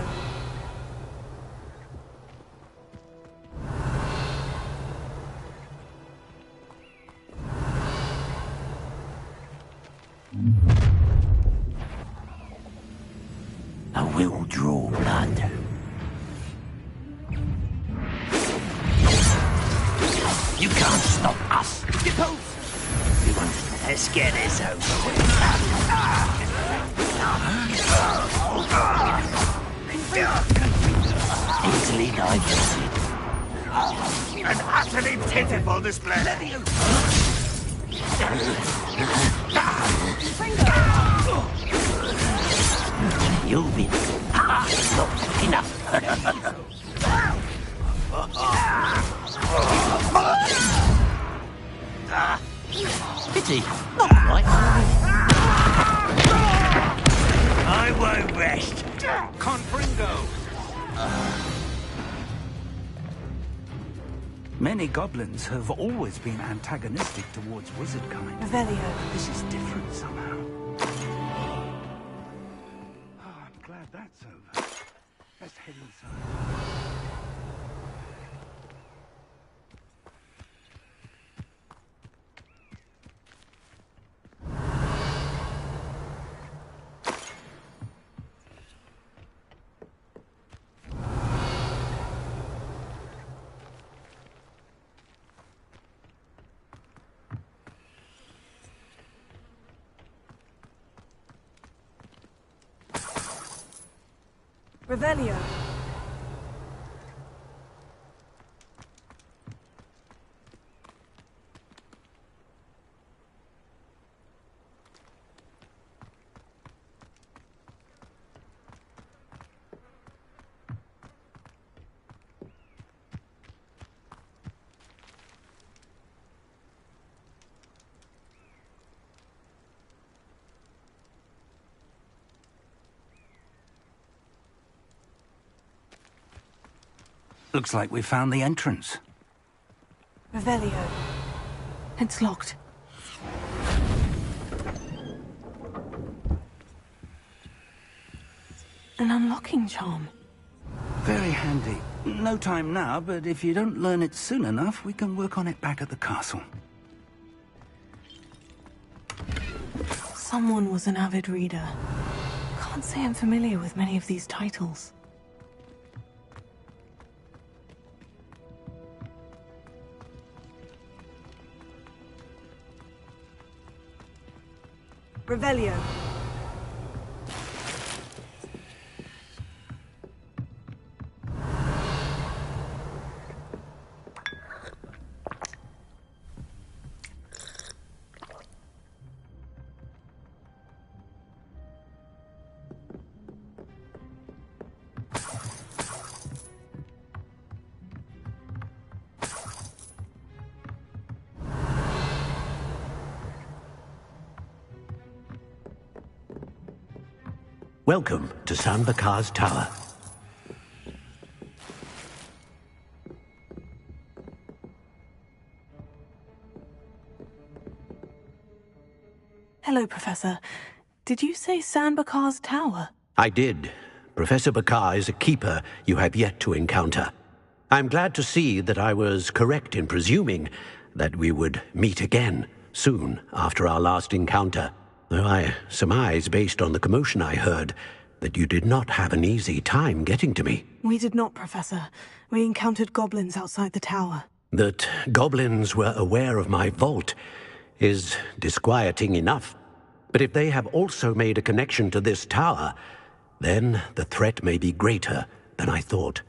I will draw blood. You can't stop us. We won't let's get this over with. Easily digested. An utterly pitiful display. You'll be not enough. Pity, not right. I won't rest. Confringo! Many goblins have always been antagonistic towards wizard kind. Revelio. This is different somehow. Oh, I'm glad that's over. Let's head inside. Revelio. Looks like we found the entrance. Revelio. It's locked. An unlocking charm. Very handy. No time now, but if you don't learn it soon enough, we can work on it back at the castle. Someone was an avid reader. Can't say I'm familiar with many of these titles. Revelio. Welcome to San Bakar's Tower. Hello, Professor. Did you say San Bakar's Tower? I did. Professor Bakar is a keeper you have yet to encounter. I'm glad to see that I was correct in presuming that we would meet again soon after our last encounter, though I surmise, based on the commotion I heard, that you did not have an easy time getting to me. We did not, Professor. We encountered goblins outside the tower. That goblins were aware of my vault is disquieting enough. But if they have also made a connection to this tower, then the threat may be greater than I thought.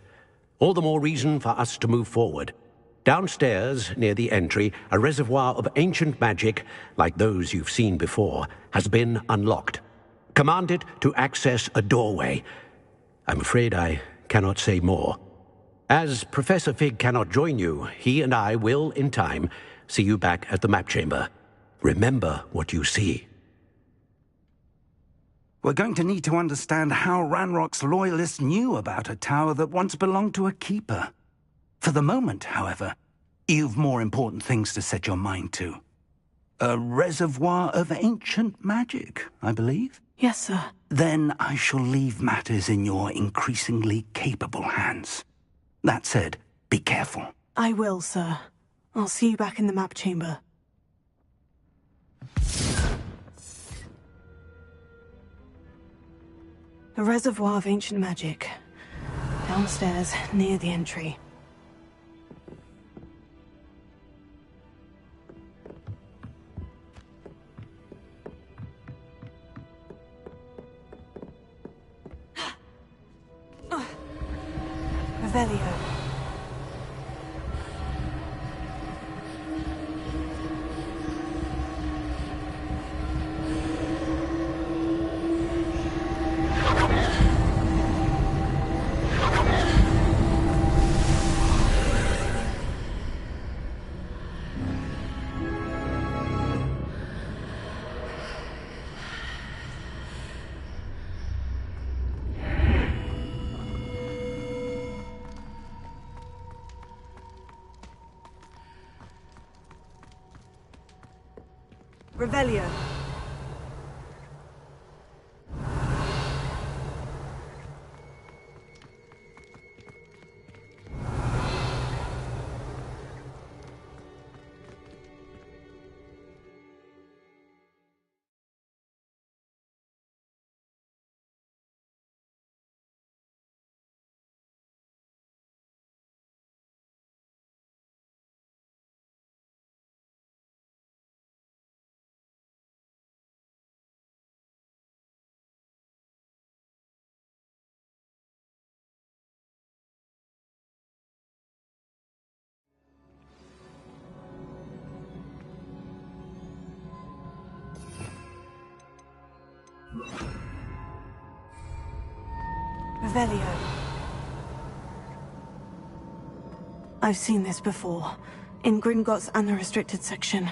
All the more reason for us to move forward. Downstairs, near the entry, a reservoir of ancient magic, like those you've seen before, has been unlocked. Command it to access a doorway. I'm afraid I cannot say more. As Professor Fig cannot join you, he and I will, in time, see you back at the map chamber. Remember what you see. We're going to need to understand how Ranrock's loyalists knew about a tower that once belonged to a keeper. For the moment, however, you've more important things to set your mind to. A reservoir of ancient magic, I believe? Yes, sir. Then I shall leave matters in your increasingly capable hands. That said, be careful. I will, sir. I'll see you back in the map chamber. A reservoir of ancient magic. Downstairs, near the entry. Revelio. Revelio. Revelio. I've seen this before, in Gringotts and the restricted section.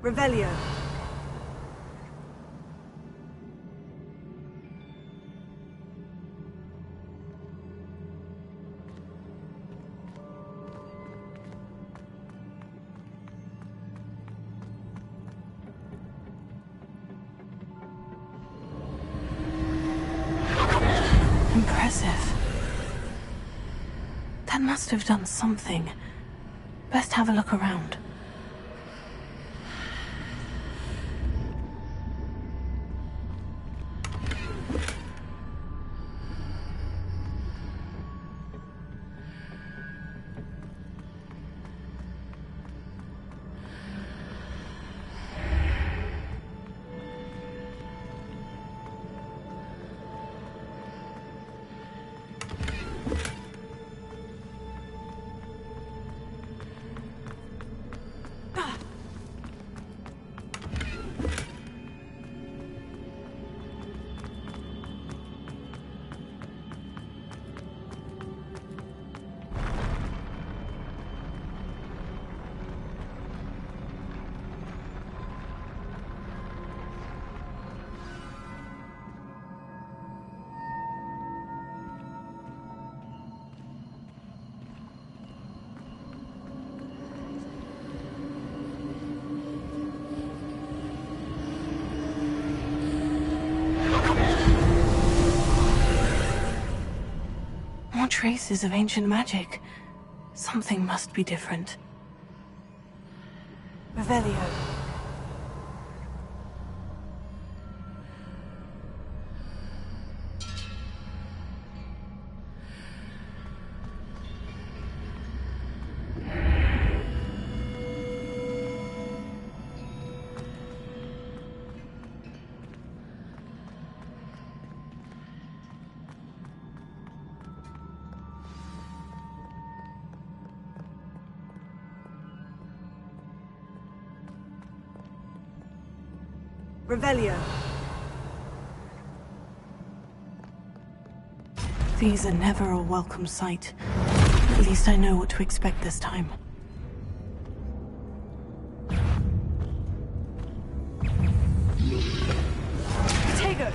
Revelio. Impressive. That must have done something. Best have a look around. More traces of ancient magic. Something must be different. Revelio. Revelio. These are never a welcome sight. At least I know what to expect this time. Tego!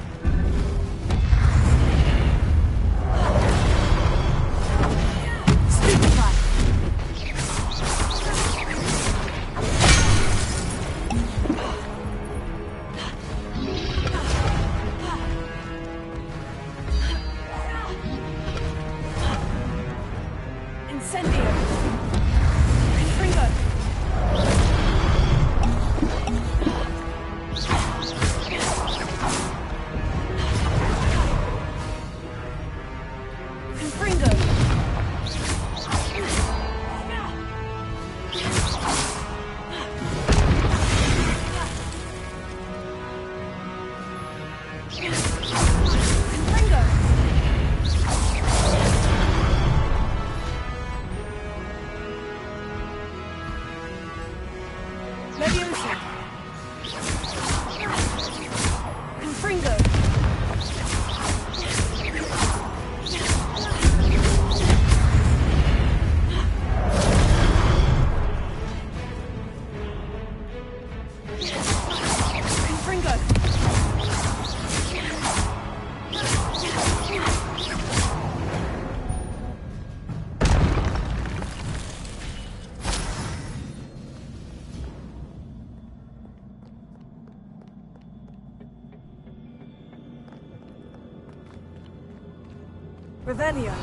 Revelio.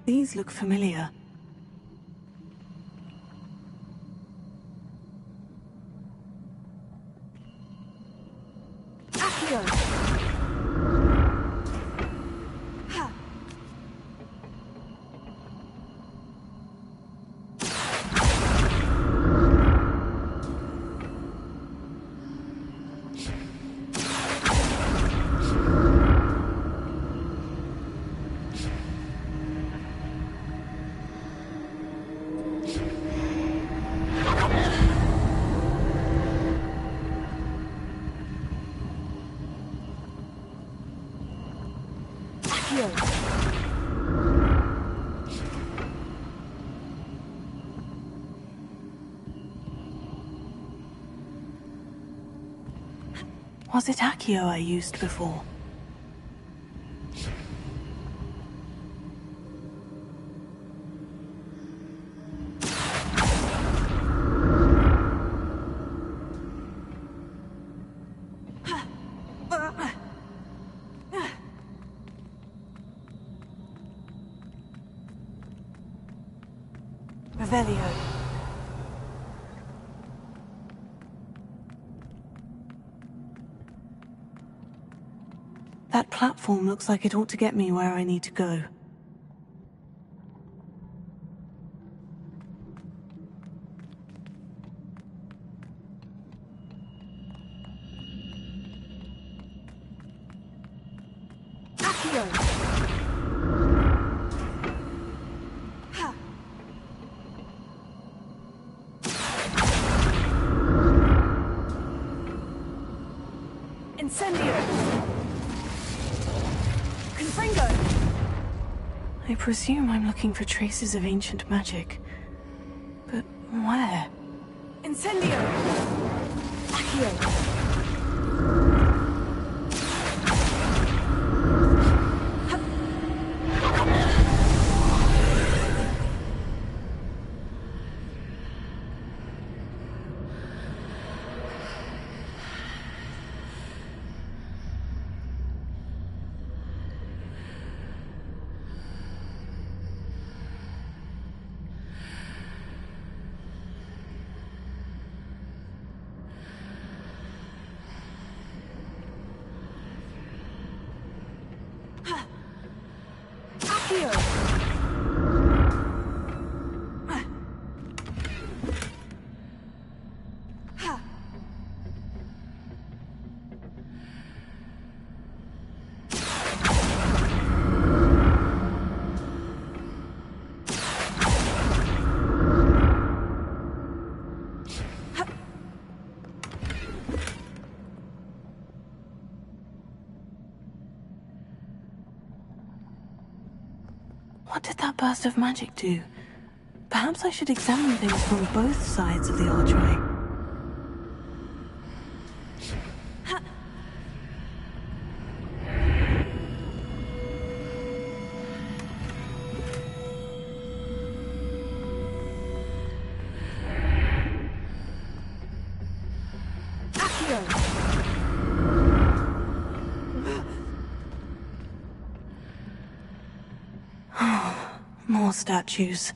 These look familiar. Was it Accio I used before? Revelio. That platform looks like it ought to get me where I need to go. I presume I'm looking for traces of ancient magic. But where? Incendio! Accio! What did that burst of magic do? Perhaps I should examine things from both sides of the archway. More statues.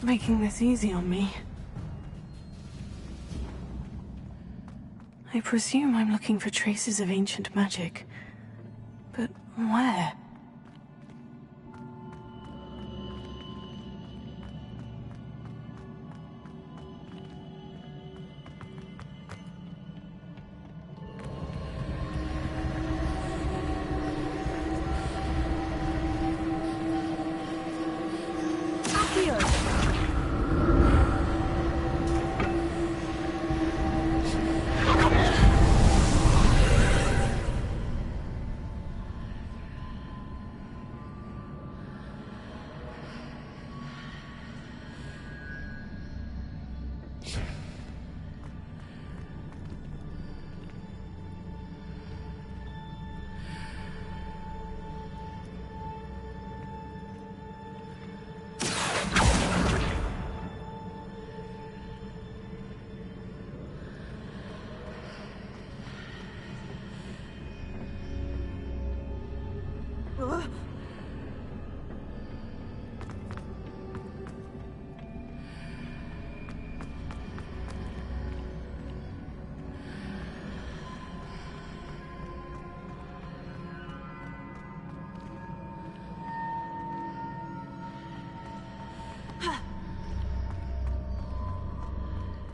making this easy on me. I presume I'm looking for traces of ancient magic. But where?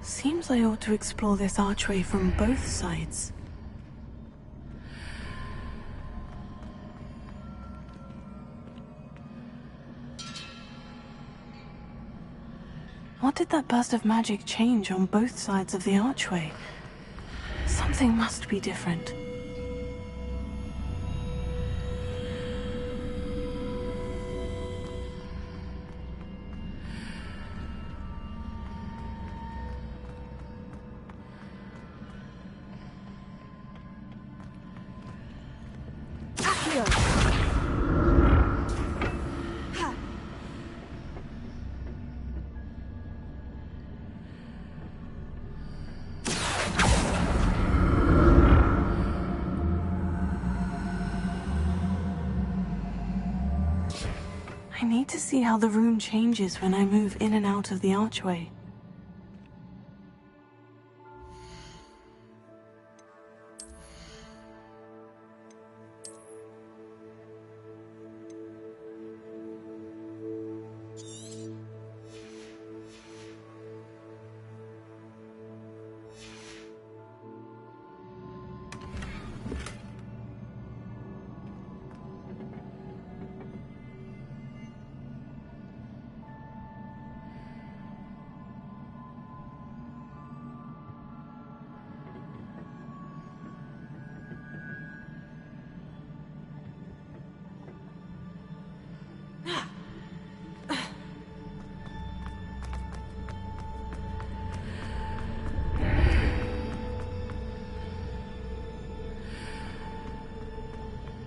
Seems I ought to explore this archway from both sides. What did that burst of magic change on both sides of the archway? Something must be different. I need to see how the room changes when I move in and out of the archway.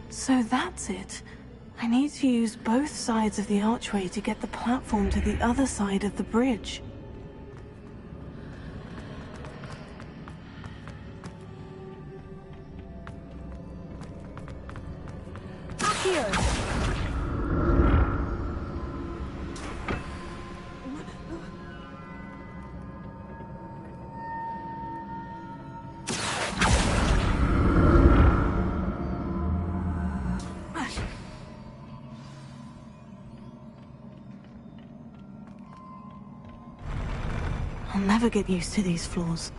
So that's it. I need to use both sides of the archway to get the platform to the other side of the bridge. I'll never get used to these floors.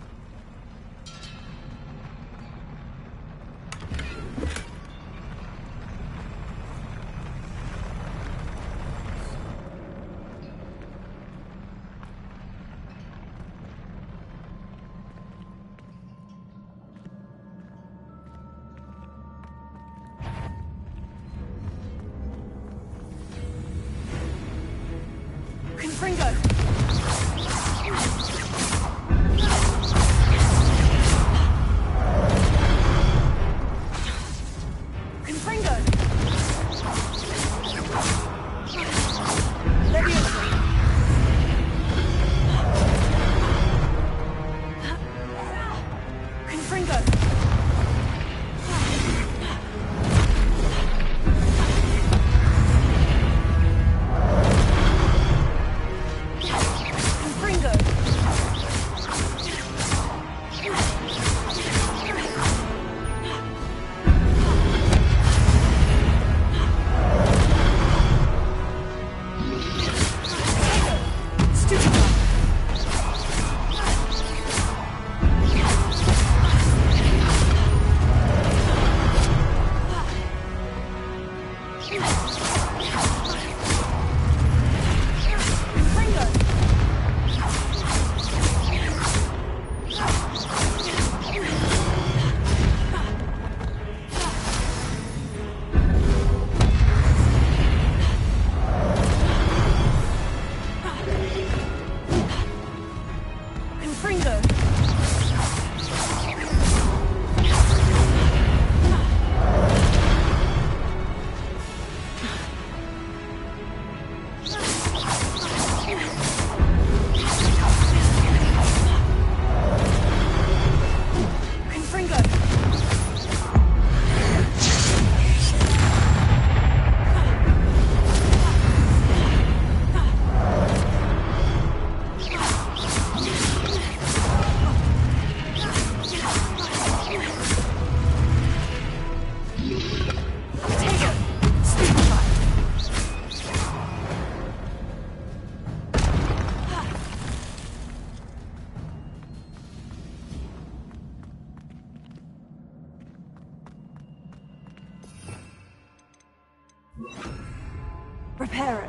Reparo.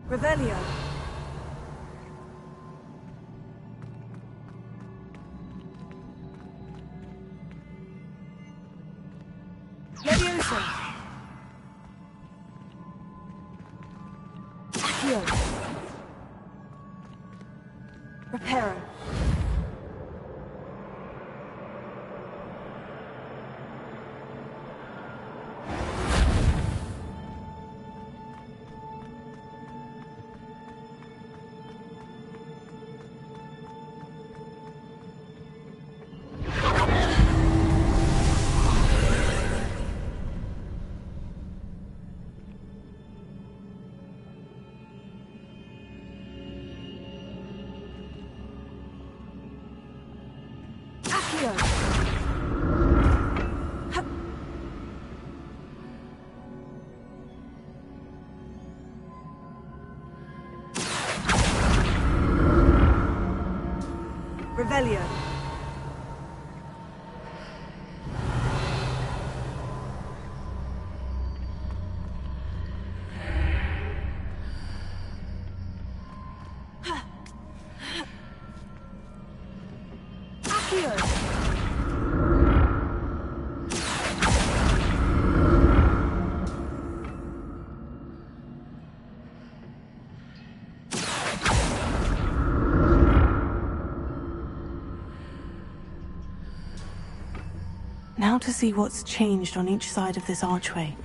Revelio. Leviosa. Accio. Reparo. Revelio. Accio. Now to see what's changed on each side of this archway.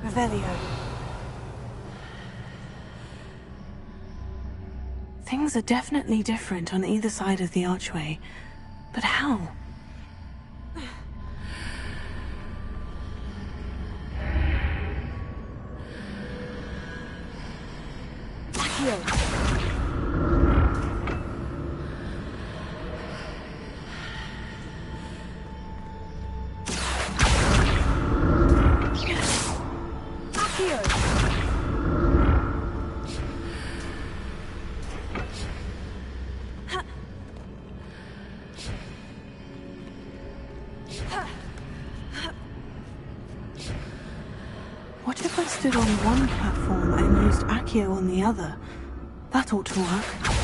Revelio. Things are definitely different on either side of the archway, but how? stood on one platform and used Accio on the other. That ought to work.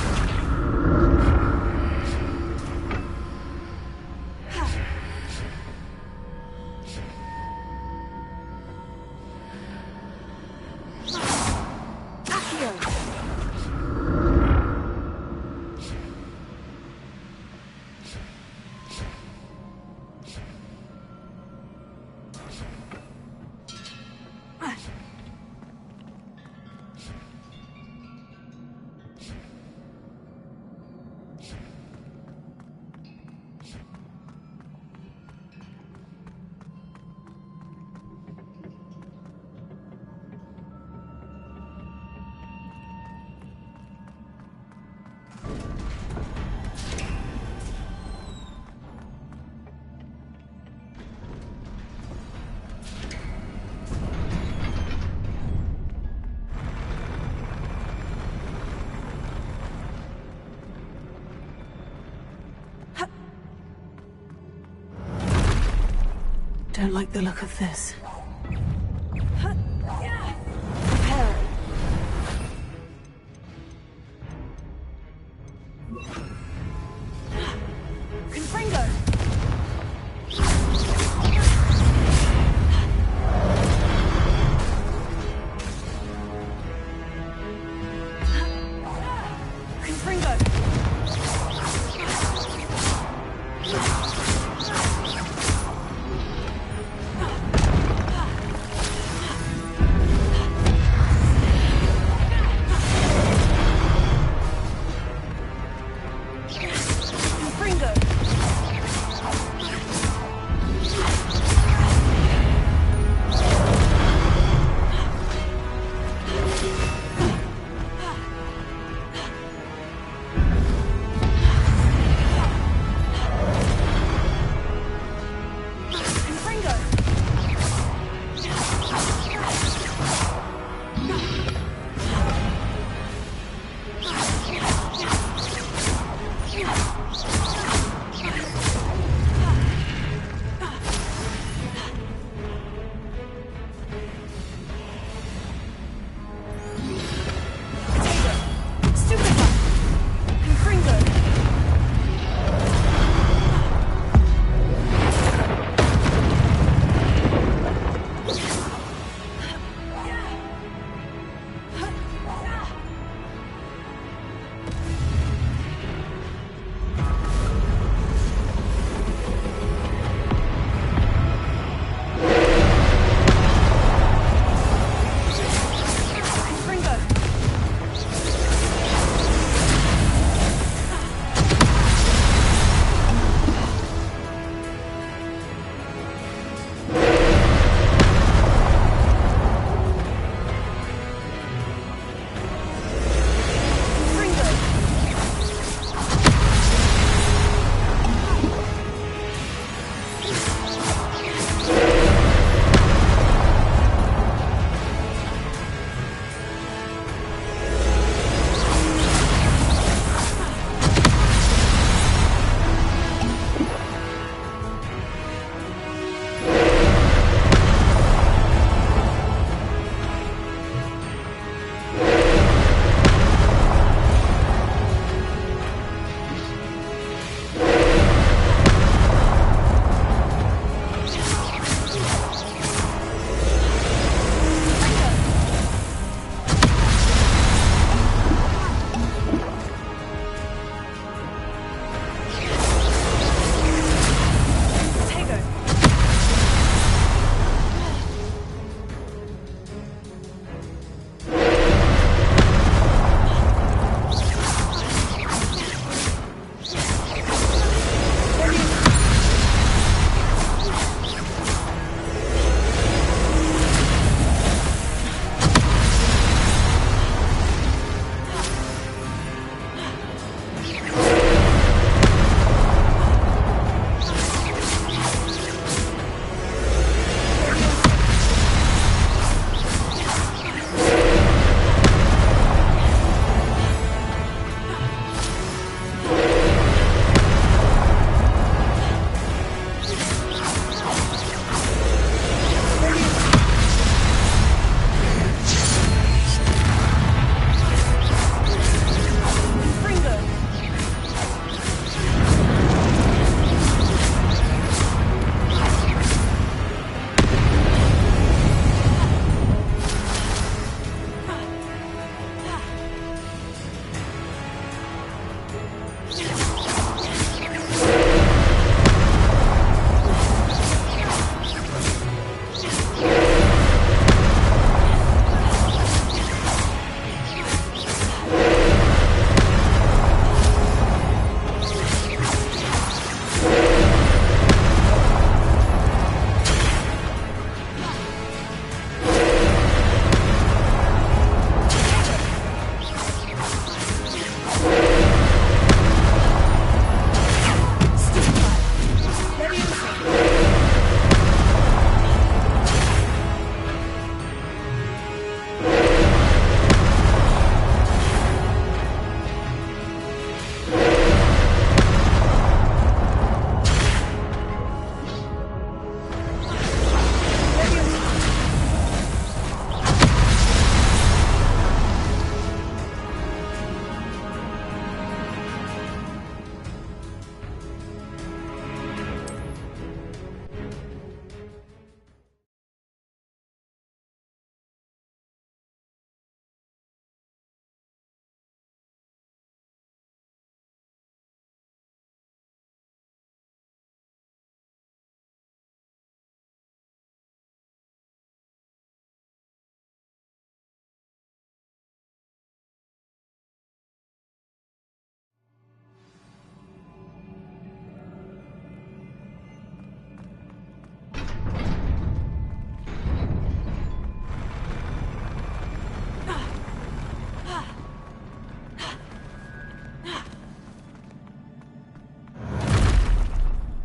Don't like the look of this.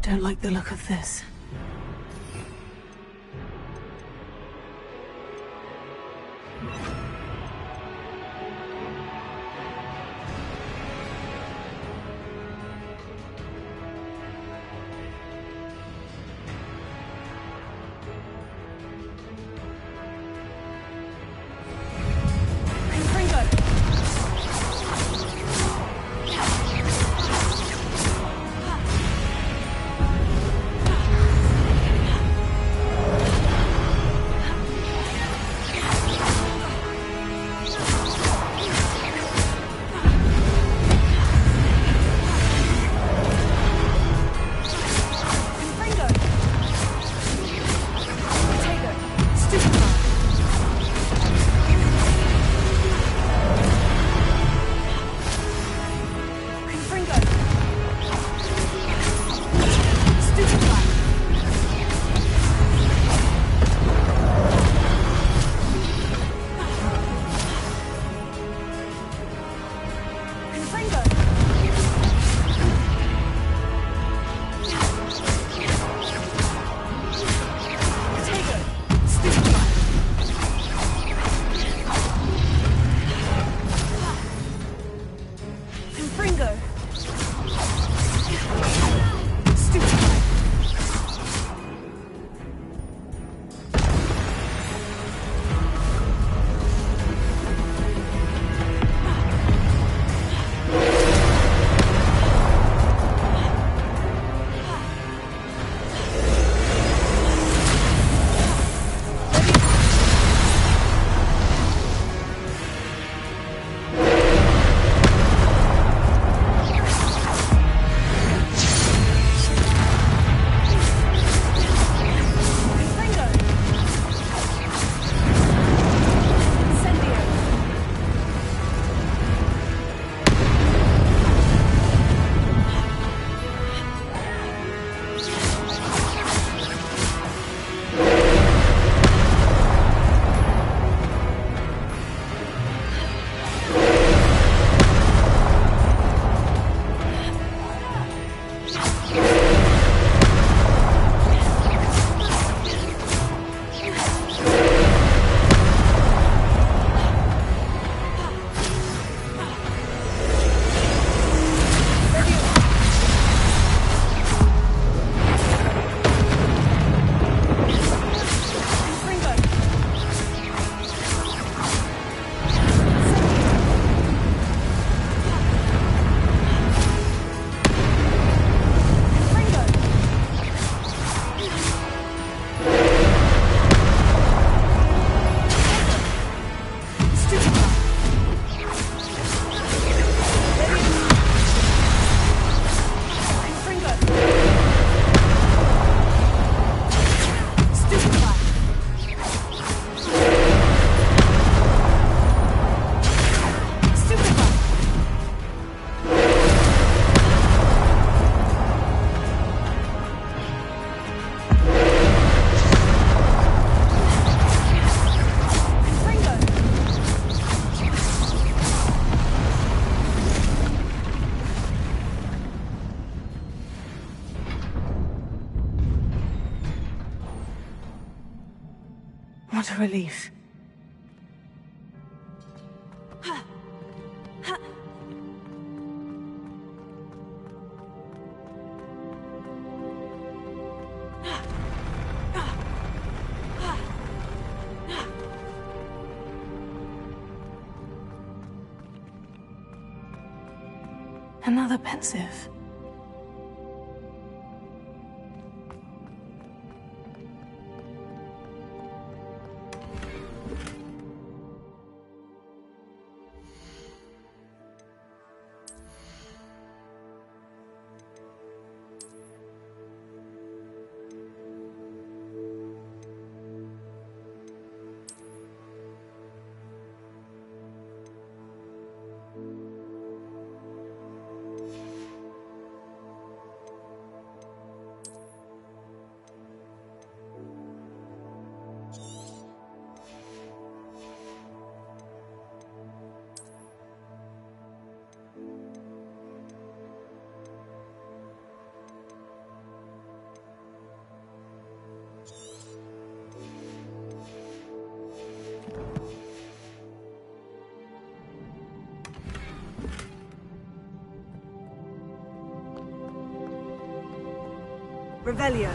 don't like the look of this. What a relief. Another pensive. Revelio.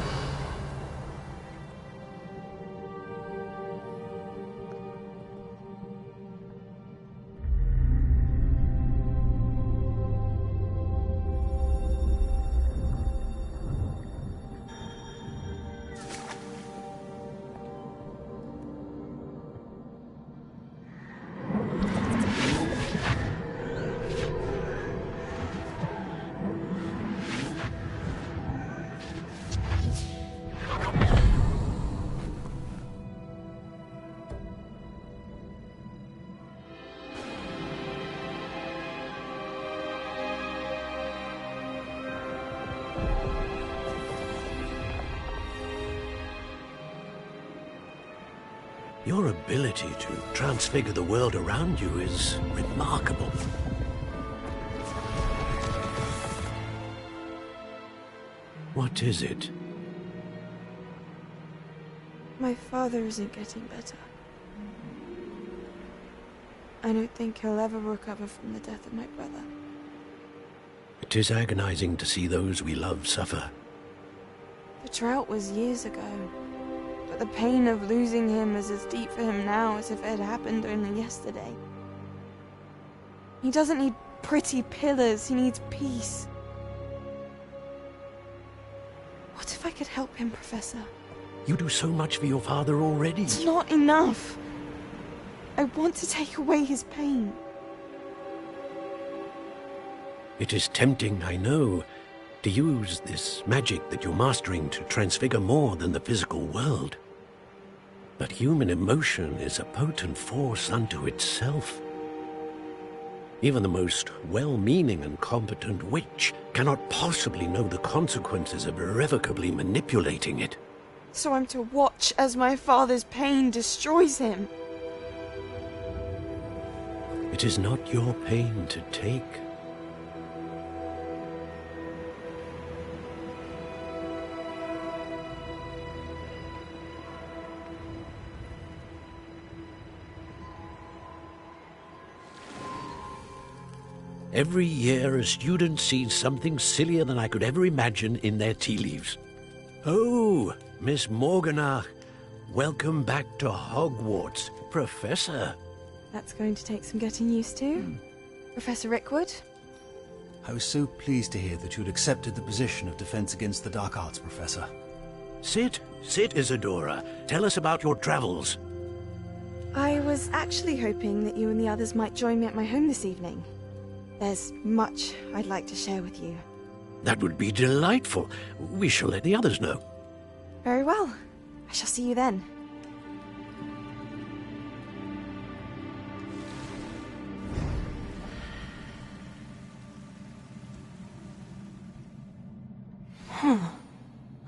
Your ability to transfigure the world around you is remarkable. What is it? My father isn't getting better. I don't think he'll ever recover from the death of my brother. It is agonizing to see those we love suffer. The drought was years ago. But the pain of losing him is as deep for him now as if it had happened only yesterday. He doesn't need pretty pillars, he needs peace. What if I could help him, Professor? You do so much for your father already. It's not enough. I want to take away his pain. It is tempting, I know, to use this magic that you're mastering to transfigure more than the physical world. But human emotion is a potent force unto itself. Even the most well-meaning and competent witch cannot possibly know the consequences of irrevocably manipulating it. So I'm to watch as my father's pain destroys him. It is not your pain to take. Every year, a student sees something sillier than I could ever imagine in their tea leaves. Oh, Miss Morganach, welcome back to Hogwarts, Professor. That's going to take some getting used to. Professor Rickwood? I was so pleased to hear that you'd accepted the position of Defense Against the Dark Arts, Professor. Sit, Isadora. Tell us about your travels. I was actually hoping that you and the others might join me at my home this evening. There's much I'd like to share with you. That would be delightful. We shall let the others know. Very well. I shall see you then.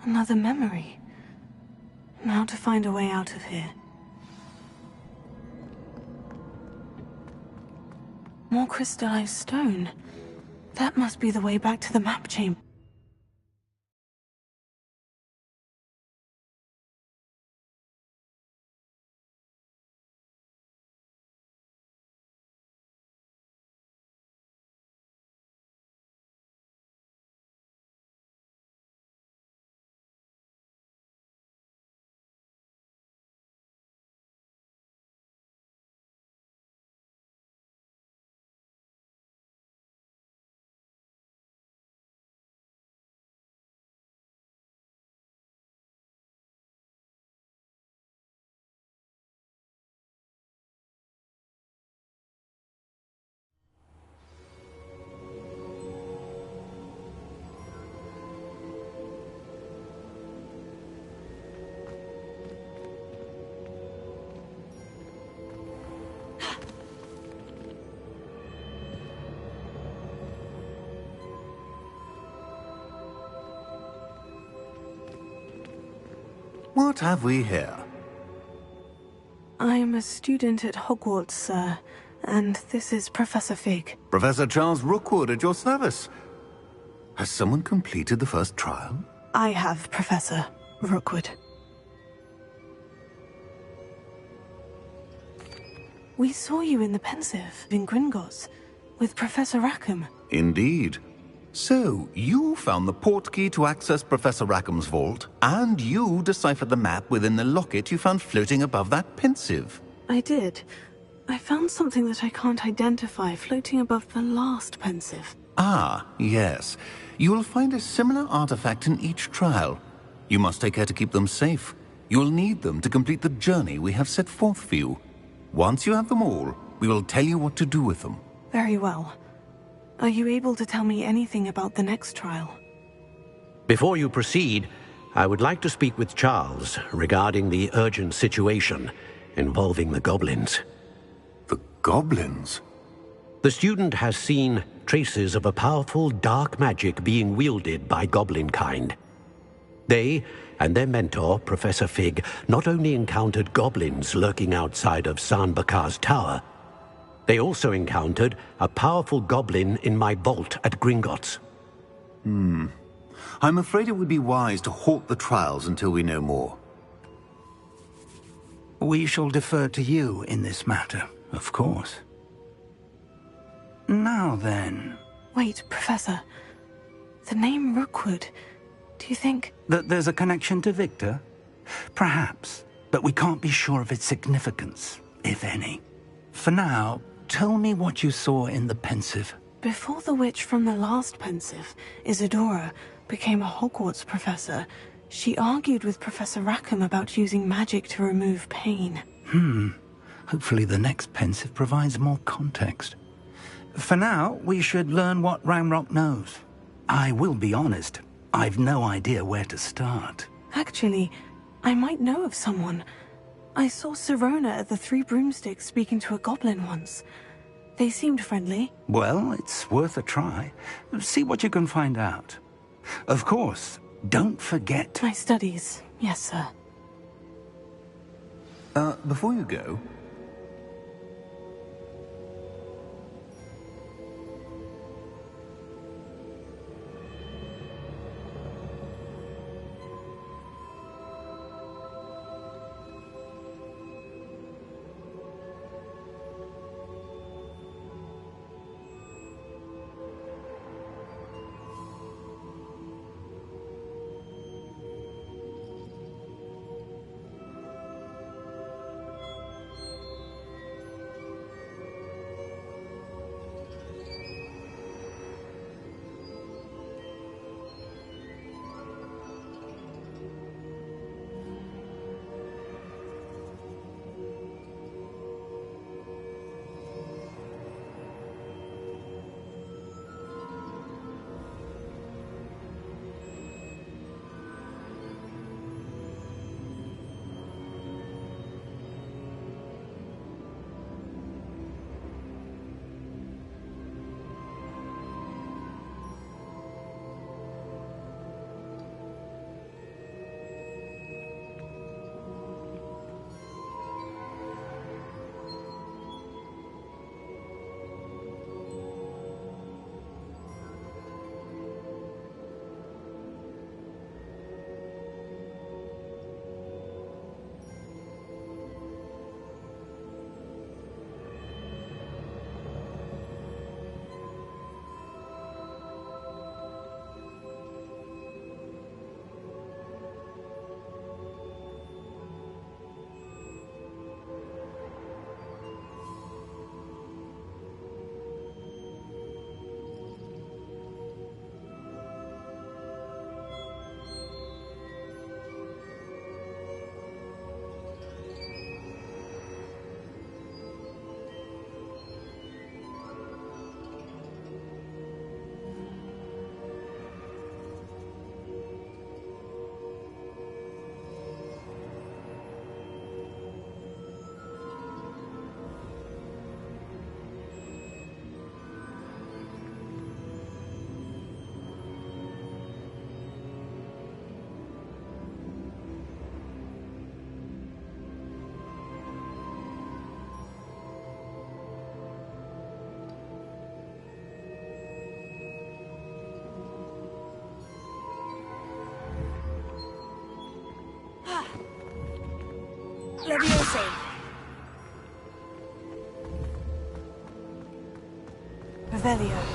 Another memory. Now to find a way out of here. More crystallized stone. That must be the way back to the map chamber. What have we here? I'm a student at Hogwarts, sir, and this is Professor Fig. Professor Charles Rookwood at your service. Has someone completed the first trial? I have, Professor Rookwood. We saw you in the Pensive in Gringotts with Professor Rackham. Indeed. So, you found the port key to access Professor Rackham's vault, and you deciphered the map within the locket you found floating above that pensive. I did. I found something that I can't identify floating above the last pensive. Ah, yes. You will find a similar artifact in each trial. You must take care to keep them safe. You will need them to complete the journey we have set forth for you. Once you have them all, we will tell you what to do with them. Very well. Are you able to tell me anything about the next trial? Before you proceed, I would like to speak with Charles regarding the urgent situation involving the goblins. The goblins? The student has seen traces of a powerful dark magic being wielded by goblin kind. They and their mentor, Professor Fig, not only encountered goblins lurking outside of Sanbakar's tower, they also encountered a powerful goblin in my vault at Gringotts. I'm afraid it would be wise to halt the trials until we know more. We shall defer to you in this matter, of course. Now then... Wait, Professor. The name Rookwood. Do you think... That there's a connection to Victor? Perhaps, but we can't be sure of its significance, if any. For now, tell me what you saw in the pensive. Before the witch from the last pensive, Isadora, became a Hogwarts professor, she argued with Professor Rackham about using magic to remove pain. Hopefully the next pensive provides more context. For now, we should learn what Ranrock knows. I will be honest, I've no idea where to start. Actually, I might know of someone. I saw Sirona at the Three Broomsticks speaking to a goblin once. They seemed friendly. Well, it's worth a try. See what you can find out. Of course, don't forget... My studies, yes, sir. Before you go... Leviosa. Revelio.